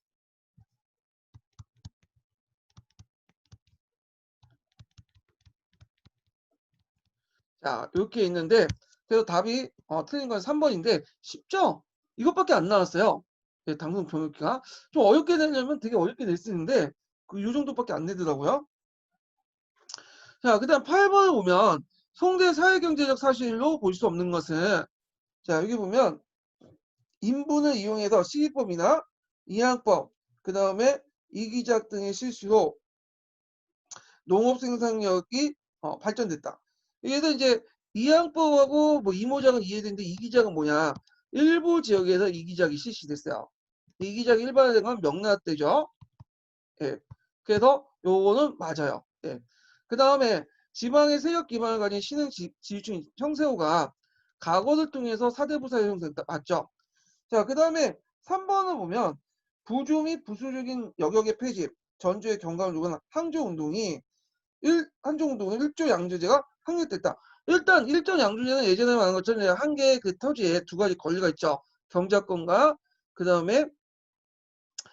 자, 이렇게 있는데 그래서 답이 틀린 건 3번인데 쉽죠? 이것밖에 안 나왔어요. 예, 당근 병역기가 좀 어렵게 내려면 되게 어렵게 낼 수 있는데 요 정도밖에 안 내더라고요. 자, 그다음 8번을 보면 송대 사회경제적 사실로 볼 수 없는 것은 자, 여기 보면 인분을 이용해서 시기법이나 이항법, 그 다음에 이기작 등의 실수로 농업 생산력이 발전됐다. 그래서 이제 이항법하고 뭐 이모작은 이해되는데 이기작은 뭐냐? 일부 지역에서 이기작이 실시됐어요. 이기적이 일반화된 건 명나라때죠. 예. 그래서 요거는 맞아요. 예. 그다음에 지방의 세력 기반을 가진 신흥 지주층 형세호가 가거를 통해서 사대부사에 형성됐다. 맞죠? 자, 그다음에 3번을 보면 부주 및 부수적인 여격의 폐지, 전주의 경감을 요구한 항저운동은 일조 양주제가 확립됐다. 일단 일전 양주제는 예전에 말한 것처럼 한 개의 그 토지에 두 가지 권리가 있죠. 경작권과 그다음에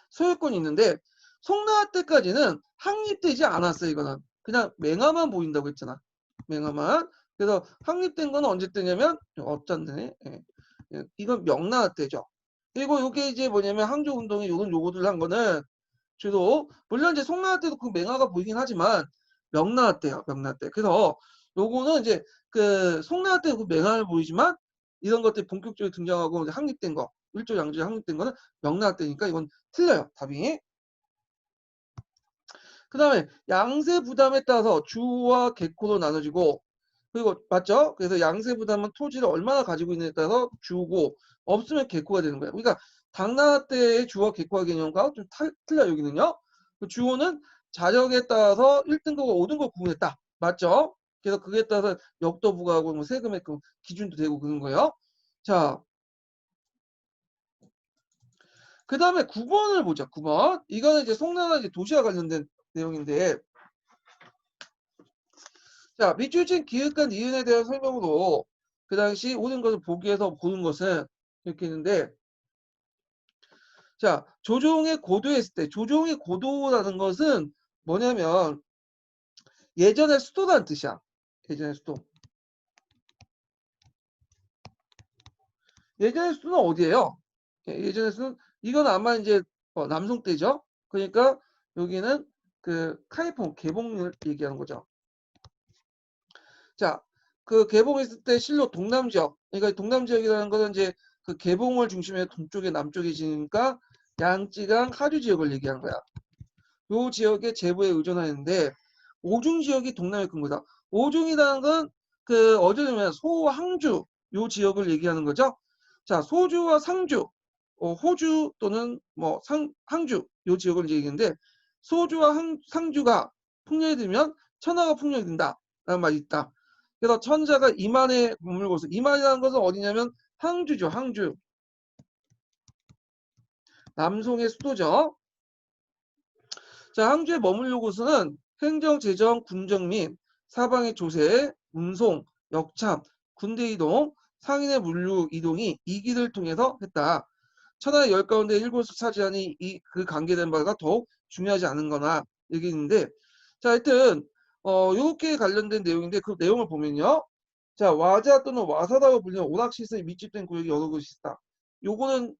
소유권이 있는데 송나라 때까지는 확립되지 않았어요. 이거는 그냥 맹화만 보인다고 했잖아. 맹화만. 그래서 확립된 건 언제 때냐면 어쩐데 이건 명나라 때죠. 그리고 이게 이제 뭐냐면 항저운동에 요런 요구들을 한 거는 주로 물론 이제 송나라 때도 그 맹화가 보이긴 하지만 명나라 때요. 명나라 때. 그래서 요거는 이제 그 송나라 때 그 맹화를 보이지만 이런 것들이 본격적으로 등장하고 이제 확립된 거 일조 양주에 확립된 거는 명나라 때니까 이건 틀려요. 답이. 그 다음에 양세 부담에 따라서 주와 개코로 나눠지고 그리고 맞죠? 그래서 양세 부담은 토지를 얼마나 가지고 있느냐에 따라서 주고 없으면 개코가 되는 거예요. 그러니까 당나라 때의 주와 개코화 개념과 좀 틀려 여기는요. 그 주호는 자력에 따라서 1등급과 5등급 구분했다. 맞죠? 그래서 그에 따라서 역도 부과하고 뭐 세금의 그 기준도 되고 그런 거예요. 자, 그 다음에 9번을 보자. 9번. 이거는 이제 송나라 이제 도시와 관련된 내용인데 자, 밑줄친 기획과 니은에 대한 설명으로 그 당시 오는 것을 보기 위해서 보는 것은 이렇게 있는데 자, 조종의 고도했을 때 조종의 고도라는 것은 뭐냐면 예전의 수도라는 뜻이야. 예전의 수도. 예전의 수도는 어디예요? 예전의 수도는 이건 아마 이제 남송 때죠. 그러니까 여기는 그 카이퐁 개봉을 얘기하는 거죠. 자, 그 개봉했을 때 실로 동남 지역, 그러니까 동남 지역이라는 것은 이제 그 개봉을 중심에 동쪽에 남쪽에 지니까 양쯔강 하류 지역을 얘기하는 거야. 요 지역의 제보에 의존하는데 오중 지역이 동남에 큰 거다. 오중이라는 건 그 어제는 소항주 요 지역을 얘기하는 거죠. 자, 소주와 상주, 호주 또는 뭐 항주 요 지역을 얘기하는데 소주와 상주가 풍년이 들면 천하가 풍년이 든다라는 말이 있다. 그래서 천자가 이만에 머물고 있어. 이만이라는 것은 어디냐면 항주죠. 항주. 남송의 수도죠. 자, 항주에 머물러 곳은 행정, 재정, 군정 및 사방의 조세, 운송, 역참, 군대 이동, 상인의 물류 이동이 이 길을 통해서 했다. 천하의 열 가운데 일곳을 차지하니 그 관계된 바가 더욱 중요하지 않은거나 여기 있는데 자, 하여튼 요렇게 관련된 내용인데 그 내용을 보면요. 자, 와자 또는 와사다고 불리는 오락시설이 밀집된 구역이 여러 곳이 있다. 요거는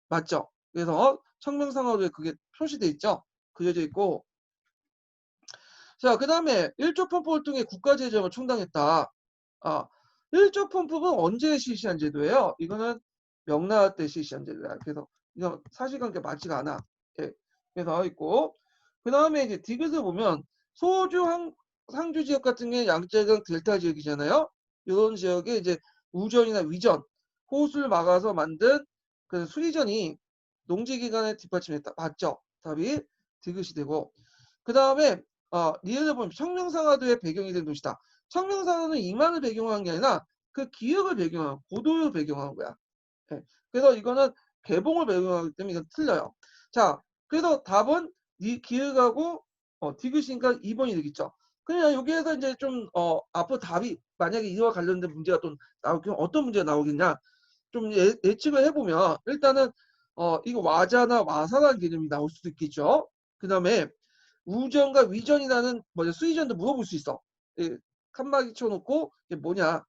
맞죠. 그래서 청명상어도에 그게 표시돼 있죠. 그려져 있고 자, 그 다음에 일조 펌프를 통해 국가재정을 충당했다. 아, 일조 펌프는 언제 실시한 제도예요? 이거는 명나라 때 실시한 제도야. 그래서 이거 사실관계 맞지가 않아. 예. 그래서 나와 있고 그 다음에 이제 디귿을 보면 소주 상주 지역 같은 게 양재강 델타 지역이잖아요. 이런 지역에 이제 우전이나 위전, 호수를 막아서 만든 그 수리전이 농지기관에 뒷받침했다. 맞죠? 답이 디귿이 되고 그 다음에 니은을 보면 청명상하도의 배경이 된 도시다. 청명상하도는 이만을 배경으로 한 게 아니라 그 기역을 배경으로 고도를 배경으로 한 거야. 예. 그래서 이거는 개봉을 배경으로 하기 때문에 이건 틀려요. 자, 그래서 답은 이 기역하고 디귿이니까 2번이 되겠죠. 그냥 여기에서 이제 좀 앞으로 답이 만약에 이와 관련된 문제가 또 나오면 어떤 문제가 나오겠냐 좀 예측을 해보면 일단은 이거 와자나 와사라는 개념이 나올 수도 있겠죠. 그 다음에 우전과 위전이라는 뭐냐 수의전도 물어볼 수 있어. 예, 칸막이 쳐놓고 이게 뭐냐.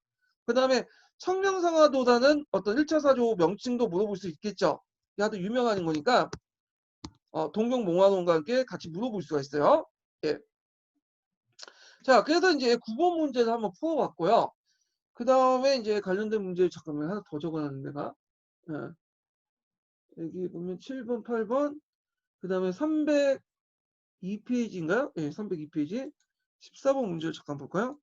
그 다음에 청명상하도라는 어떤 1차 사조 명칭도 물어볼 수 있겠죠. 이게 하도 유명한 거니까 동경몽화론과 함께 같이 물어볼 수가 있어요. 예. 자, 그래서 이제 9번 문제를 한번 풀어봤고요. 그 다음에 이제 관련된 문제 잠깐만 하나 더 적어놨는 데가 예. 여기 보면 7번, 8번, 그 다음에 302페이지인가요? 예, 302페이지. 14번 문제를 잠깐 볼까요?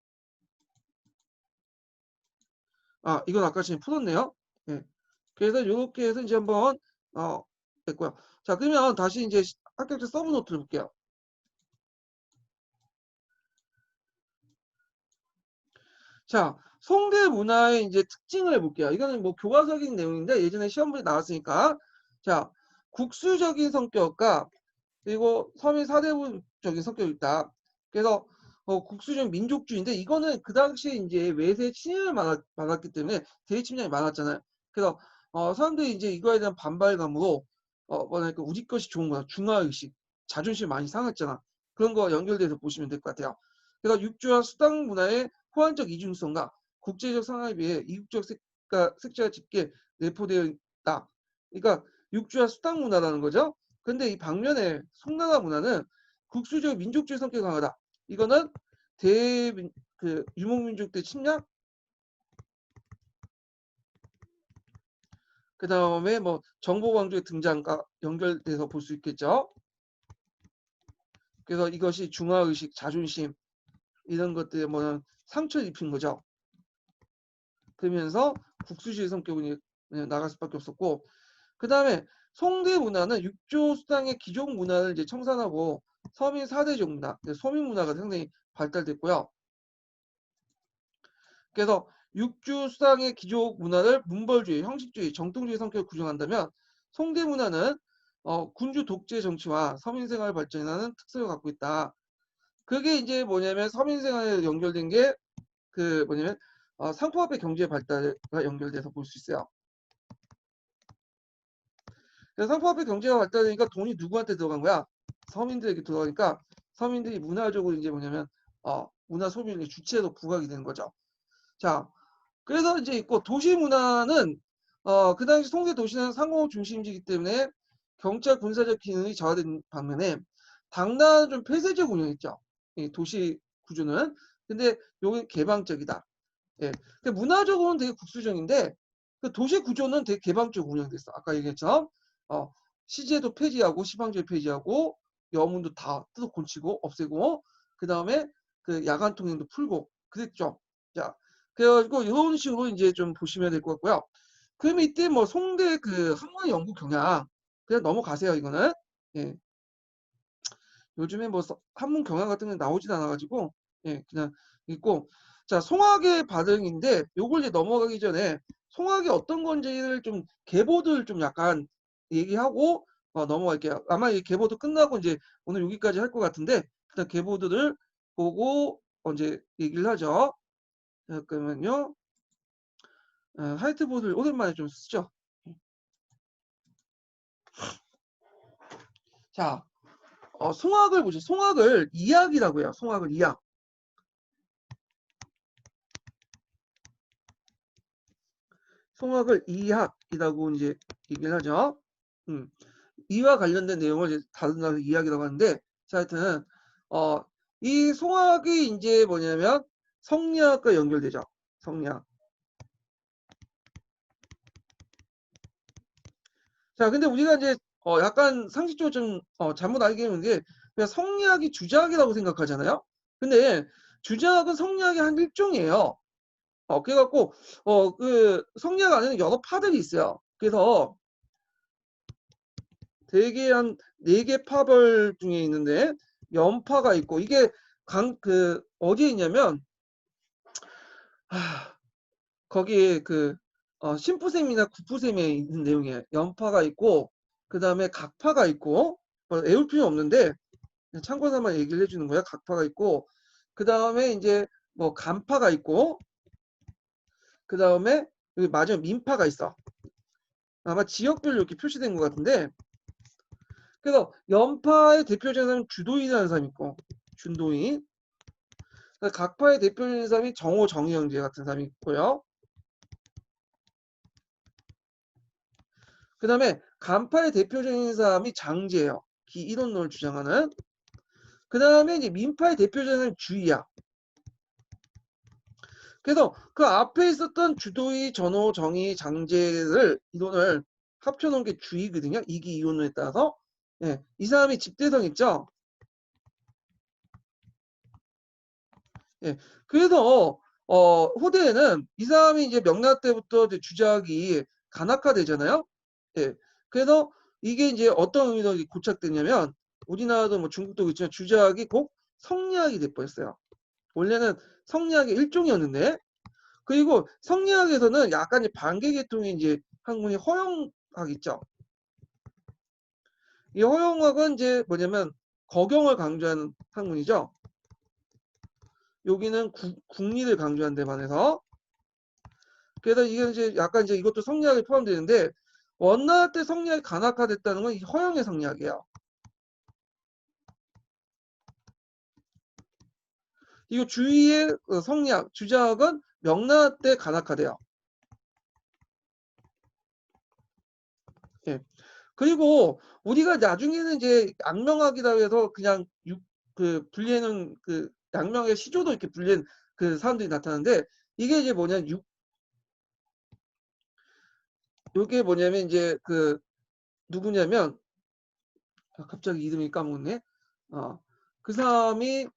이건 아까 전에 풀었네요. 예. 그래서 이렇게 해서 이제 한번 됐고요. 자, 그러면 다시 이제 합격자 서브 노트를 볼게요. 자, 송대 문화의 이제 특징을 볼게요. 이거는 뭐 교과서적인 내용인데 예전에 시험문제 나왔으니까. 자, 국수적인 성격과 그리고 서민 사대부적인 성격이 있다. 그래서 국수적 민족주의인데 이거는 그 당시에 이제 외세 침입을 받았기 때문에 대외 침략이 많았잖아요. 그래서 사람들이 이제 이거에 대한 반발감으로 뭐랄까 우리 것이 좋은 거야. 중화의식, 자존심 많이 상했잖아. 그런 거 연결돼서 보시면 될 것 같아요. 그래서 육주와 수당 문화의 호환적 이중성과 국제적 상황에 비해 이국적 색채가 짙게 내포되어 있다. 그러니까 육주와 수당 문화라는 거죠. 근데 이 방면에 송나라 문화는 국수적 민족주의 성격이 강하다. 이거는 유목민족대 침략, 그 다음에 뭐 정보광조의 등장과 연결돼서 볼 수 있겠죠. 그래서 이것이 중화의식, 자존심 이런 것들에 뭐 상처를 입힌 거죠. 그러면서 국수주의 성격이 나갈 수밖에 없었고, 그 다음에 송대 문화는 육조 수당의 기존 문화를 이제 청산하고 서민 사대적 문화, 소민 문화가 상당히 발달됐고요. 그래서 육주 수당의 기족 문화를 문벌주의, 형식주의, 정통주의 성격을 구성한다면 송대 문화는 군주 독재 정치와 서민생활 발전이라는 특성을 갖고 있다. 그게 이제 뭐냐면 서민생활에 연결된 게 그 뭐냐면 상품화폐 경제 발달과 연결돼서 볼 수 있어요. 그래서 상품화폐 경제가 발달되니까 돈이 누구한테 들어간 거야? 서민들에게 들어가니까 서민들이 문화적으로 이제 뭐냐면 문화 소비의 주체로 부각이 되는 거죠. 자, 그래서 이제 있고 도시 문화는 그 당시 송대 도시는 상공업 중심지이기 때문에 경찰 군사적 기능이 저하된 반면에 당나라는 좀 폐쇄적 운영이죠. 이 도시 구조는. 근데 여기 개방적이다. 예. 근데 문화적으로는 되게 국수적인데 그 도시 구조는 되게 개방적 운영됐어. 아까 얘기했죠. 어, 시제도 폐지하고 시방제 폐지하고 여문도 다 뜯어 고치고 없애고 그 다음에 그 야간 통행도 풀고 그랬죠. 자, 그래가지고 이런 식으로 이제 좀 보시면 될 것 같고요. 그럼 이때 뭐 송대 그 학문 연구 경향 그냥 넘어가세요. 이거는. 예. 요즘에 뭐 한문 경향 같은 게 나오진 않아가지고 예, 그냥 있고. 자, 송악의 반응인데 요걸 이제 넘어가기 전에 송악이 어떤 건지를 좀 계보들 좀 약간 얘기하고 넘어갈게요. 아마 이 계보도 끝나고 이제 오늘 여기까지 할 것 같은데 일단 계보들을 보고 이제 얘기를 하죠. 잠깐만요. 화이트보드를 오랜만에 좀 쓰죠. 자, 송악을 보죠. 송악을 이학이라고 해요. 송악을 이학. 송악을 이학이라고 이제 얘기를 하죠. 이와 관련된 내용을 이제 다룬다는 이야기라고 하는데, 자, 하여튼 이 송악이 이제 뭐냐면 성리학과 연결되죠. 성리학. 자, 근데 우리가 이제 약간 상식적으로 좀 잘못 알게 되는 게 그냥 성리학이 주자학이라고 생각하잖아요. 근데 주자학은 성리학의 한 일종이에요. 그래갖고 그 성리학 안에는 여러 파들이 있어요. 그래서 대개 한 4개 파벌 중에 있는데 연파가 있고 이게 어디에 있냐면 거기에 신부셈이나 구부셈에 있는 내용이에요. 연파가 있고 그 다음에 각파가 있고 외울 필요 없는데 참고서만 얘기를 해주는 거야. 각파가 있고 그 다음에 이제 뭐 간파가 있고 그 다음에 여기 마지막 민파가 있어. 아마 지역별로 이렇게 표시된 것 같은데 그래서 연파의 대표적인 사람은 주도인이라는 사람이 있고 준도인 각파의 대표적인 사람이 정호 정의영제 같은 사람이 있고요. 그 다음에 간파의 대표적인 사람이 장제예요. 기이론론을 주장하는. 그 다음에 이제 민파의 대표적인 사람이 주의야. 그래서 그 앞에 있었던 주도의, 전호, 정의, 장제를 이론을 합쳐놓은 게 주의거든요. 이기 이론에 따라서. 예, 이 사람이 집대성 있죠. 예, 그래서 후대에는 이 사람이 이제 명나라 때부터 이제 주작이 간악화되잖아요. 예, 그래서 이게 이제 어떤 의미로 고착됐냐면 우리나라도 뭐 중국도 있지만 주작이 꼭 성리학이 돼버렸어요. 원래는 성리학의 일종이었는데 그리고 성리학에서는 약간 이제 반개 계통의 이제 학문이 허영학 있죠. 이 허영학은 이제 뭐냐면 거경을 강조하는 학문이죠. 여기는 국리를 강조하는 데 반해서 그래서 이게 이제 약간 이제 이것도 성리학에 포함되는데 원나라 때 성리학이 간학화됐다는 건 이 허영의 성리학이에요. 이거 주위의 성리학, 주자학은 명나라 때 간학화돼요. 예. 그리고 우리가 나중에는 이제 양명학이라 해서 그냥 분리해놓은 그 양명의 시조도 이렇게 분리한 그 사람들이 나타나는데 이게 이제 뭐냐 요게 뭐냐면 이제 그 누구냐면 갑자기 이름이 까먹네. 그 사람이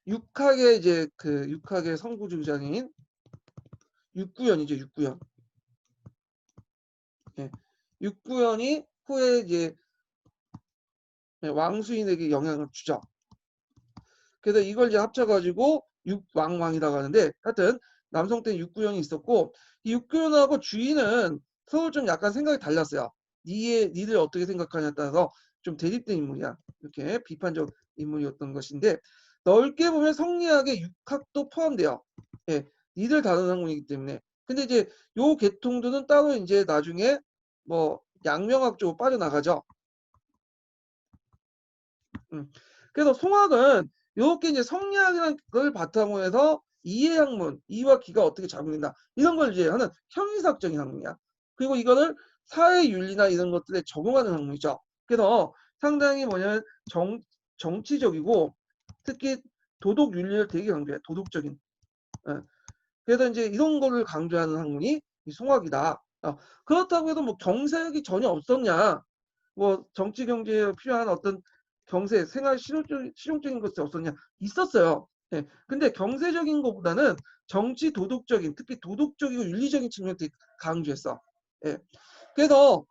육학의 이제 그 육학의 선구주자인 육구연이죠. 육구연. 예. 육구연이 후에 이제 왕수인에게 영향을 주죠. 그래서 이걸 이제 합쳐가지고 육왕왕이라고 하는데 하여튼 남성 때 육구연이 있었고 이 육구연하고 주인은 서로 좀 약간 생각이 달랐어요. 니들 어떻게 생각하냐에 따라서 좀 대립된 인물이야. 이렇게 비판적 인물이었던 것인데 넓게 보면 성리학의 육학도 포함돼요. 예, 니들 다른 학문이기 때문에. 근데 이제 요 계통들은 따로 이제 나중에 뭐 양명학 쪽으로 빠져나가죠. 음. 그래서 송학은 이렇게 이제 성리학이라는 걸 바탕으로 해서 이해 학문, 이와 기가 어떻게 작용된다 이런 걸 이제 하는 형이삭적인 학문이야. 그리고 이거를 사회 윤리나 이런 것들에 적용하는 학문이죠. 그래서 상당히 뭐냐면 정치적이고 특히 도덕 윤리를 되게 강조해. 도덕적인. 예. 그래서 이제 이런 거를 강조하는 학문이 이 송학이다. 그렇다고 해도 뭐 경색이 전혀 없었냐? 뭐 정치 경제에 필요한 어떤 경제 생활 실용적인 것이 없었냐 있었어요. 예. 근데 경제적인 것보다는 정치 도덕적인 특히 도덕적이고 윤리적인 측면을 되게 강조했어. 예. 그래서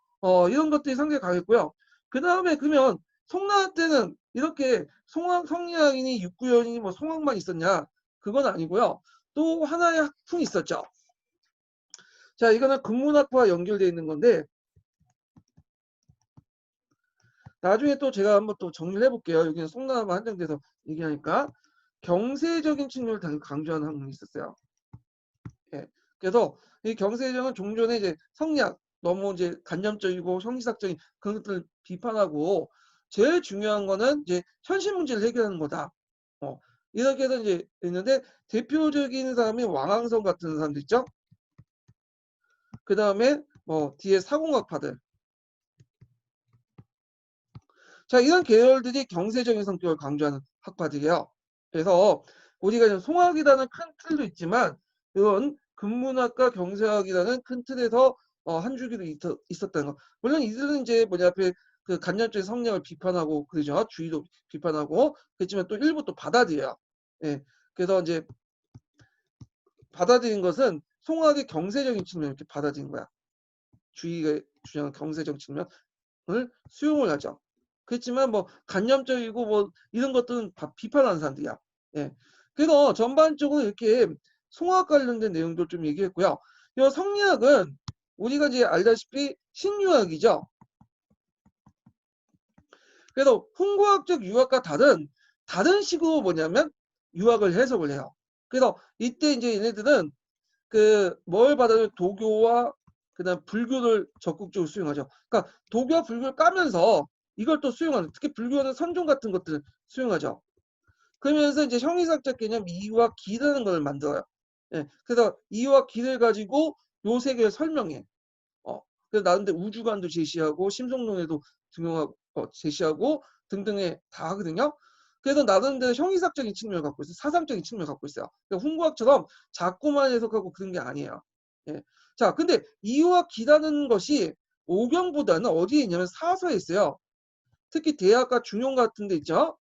이런 것들이 상당히 강했고요. 그 다음에 그러면 송나라 때는 이렇게 성리학이니 육구연이니 뭐 송학만 있었냐? 그건 아니고요. 또 하나의 학풍이 있었죠. 자, 이거는 국문학과 연결되어 있는 건데 나중에 또 제가 한번 또 정리를 해볼게요. 여기는 송나라만 한정돼서 얘기하니까 경세적인 측면을 강조하는 학문이 있었어요. 예. 그래서 이 경세적은 종전에 이제 성리학 너무 이제 간접적이고 형이삭적인 그런 것들을 비판하고 제일 중요한 거는 이제 현실 문제를 해결하는 거다. 이렇게 해서 이제 있는데 대표적인 사람이 왕항성 같은 사람들 있죠. 그 다음에 뭐 뒤에 사공학파들. 자, 이런 계열들이 경세적인 성격을 강조하는 학파들이에요. 그래서 우리가 지금 송학이라는 큰 틀도 있지만 이건 근문학과 경세학이라는 큰 틀에서 한 주기로 있었다는 거. 물론 이들은 이제 뭐냐 앞에 그 간접적인 성향을 비판하고 그러죠. 주의도 비판하고 그렇지만 또 일부 또 받아들여요. 예. 그래서 이제 받아들인 것은 송학의 경세적인 측면을 이렇게 받아들인 거야. 주의가 주장한 경세적 측면을 수용을 하죠. 그렇지만 뭐 간접적이고 뭐 이런 것들은 비판하는 사람들이야. 예. 그래서 전반적으로 이렇게 송학 관련된 내용도 좀 얘기했고요. 이 성리학은 우리가 이제 알다시피 신유학이죠. 그래서 훈구학적 유학과 다른 식으로 뭐냐면 유학을 해석을 해요. 그래서 이때 이제 얘네들은 그 뭘 받아요? 도교와 그다음 불교를 적극적으로 수용하죠. 그러니까 도교와 불교를 까면서 이걸 또 수용하는 특히 불교는 선종 같은 것들을 수용하죠. 그러면서 이제 형이상적 개념 이와 기라는 걸 만들어요. 예. 그래서 이와 기를 가지고 요 세계를 설명해. 그래서 나름대로 우주관도 제시하고 심성론에도 등용하고 제시하고 등등에 다 하거든요. 그래서 나름대로 형이삭적인 측면을 갖고 있어요. 사상적인 측면을 갖고 있어요. 그러니까 훈구학처럼 자꾸만 해석하고 그런 게 아니에요. 예. 자, 근데 이와 기라는 것이 오경보다는 어디에 있냐면 사서에 있어요. 특히 대학과 중용 같은 데 있죠.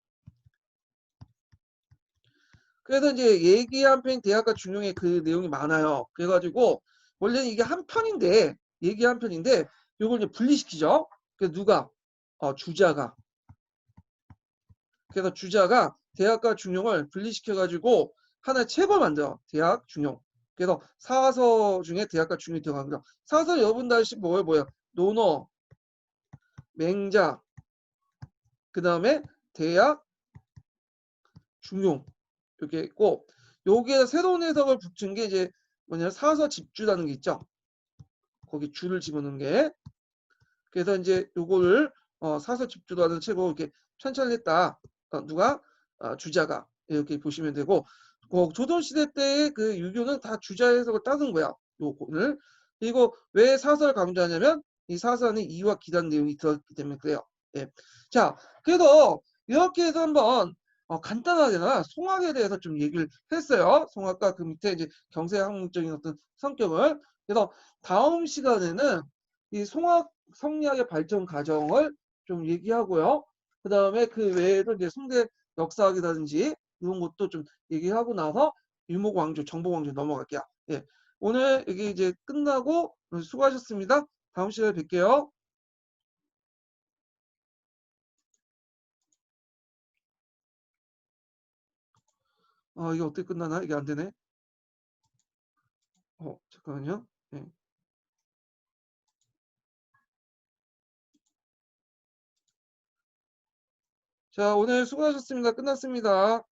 그래서 이제 얘기 한 편 대학과 중용에 그 내용이 많아요. 그래가지고 원래는 이게 한 편인데, 얘기 한 편인데, 요걸 이제 분리시키죠. 그래서 누가? 주자가. 그래서 주자가 대학과 중용을 분리시켜가지고 하나의 책을 만들어. 대학 중용. 그래서 사서 중에 대학과 중용이 들어갑니다. 사서 여러분 다시 뭐예요? 논어, 맹자, 그 다음에 대학, 중용. 이렇게 있고, 여기에 새로운 해석을 붙인 게 이제 뭐냐면 사서 집주라는 게 있죠. 거기 주를 집어넣는 게. 그래서 이제 요거를 사서 집주라는 책으로 이렇게 편찬했다. 누가? 주자가. 이렇게 보시면 되고, 조선시대 때의 그 유교는 다 주자 해석을 따는 거야. 요거를. 그리고 왜 사서를 강조하냐면 이 사서는 이와 기단 내용이 들어있기 때문에 그래요. 예. 자, 그래서 이렇게 해서 한번 간단하게나 송악에 대해서 좀 얘기를 했어요. 송악과 그 밑에 이제 경세학문적인 어떤 성격을. 그래서 다음 시간에는 이 송악 성리학의 발전 과정을 좀 얘기하고요. 그 다음에 그 외에도 이제 송대 역사학이라든지 이런 것도 좀 얘기하고 나서 유목왕조, 정복왕조 넘어갈게요. 예. 오늘 여기 이제 끝나고 수고하셨습니다. 다음 시간에 뵐게요. 이게 어떻게 끝나나? 이게 안 되네. 잠깐만요. 예. 자, 오늘 수고하셨습니다. 끝났습니다.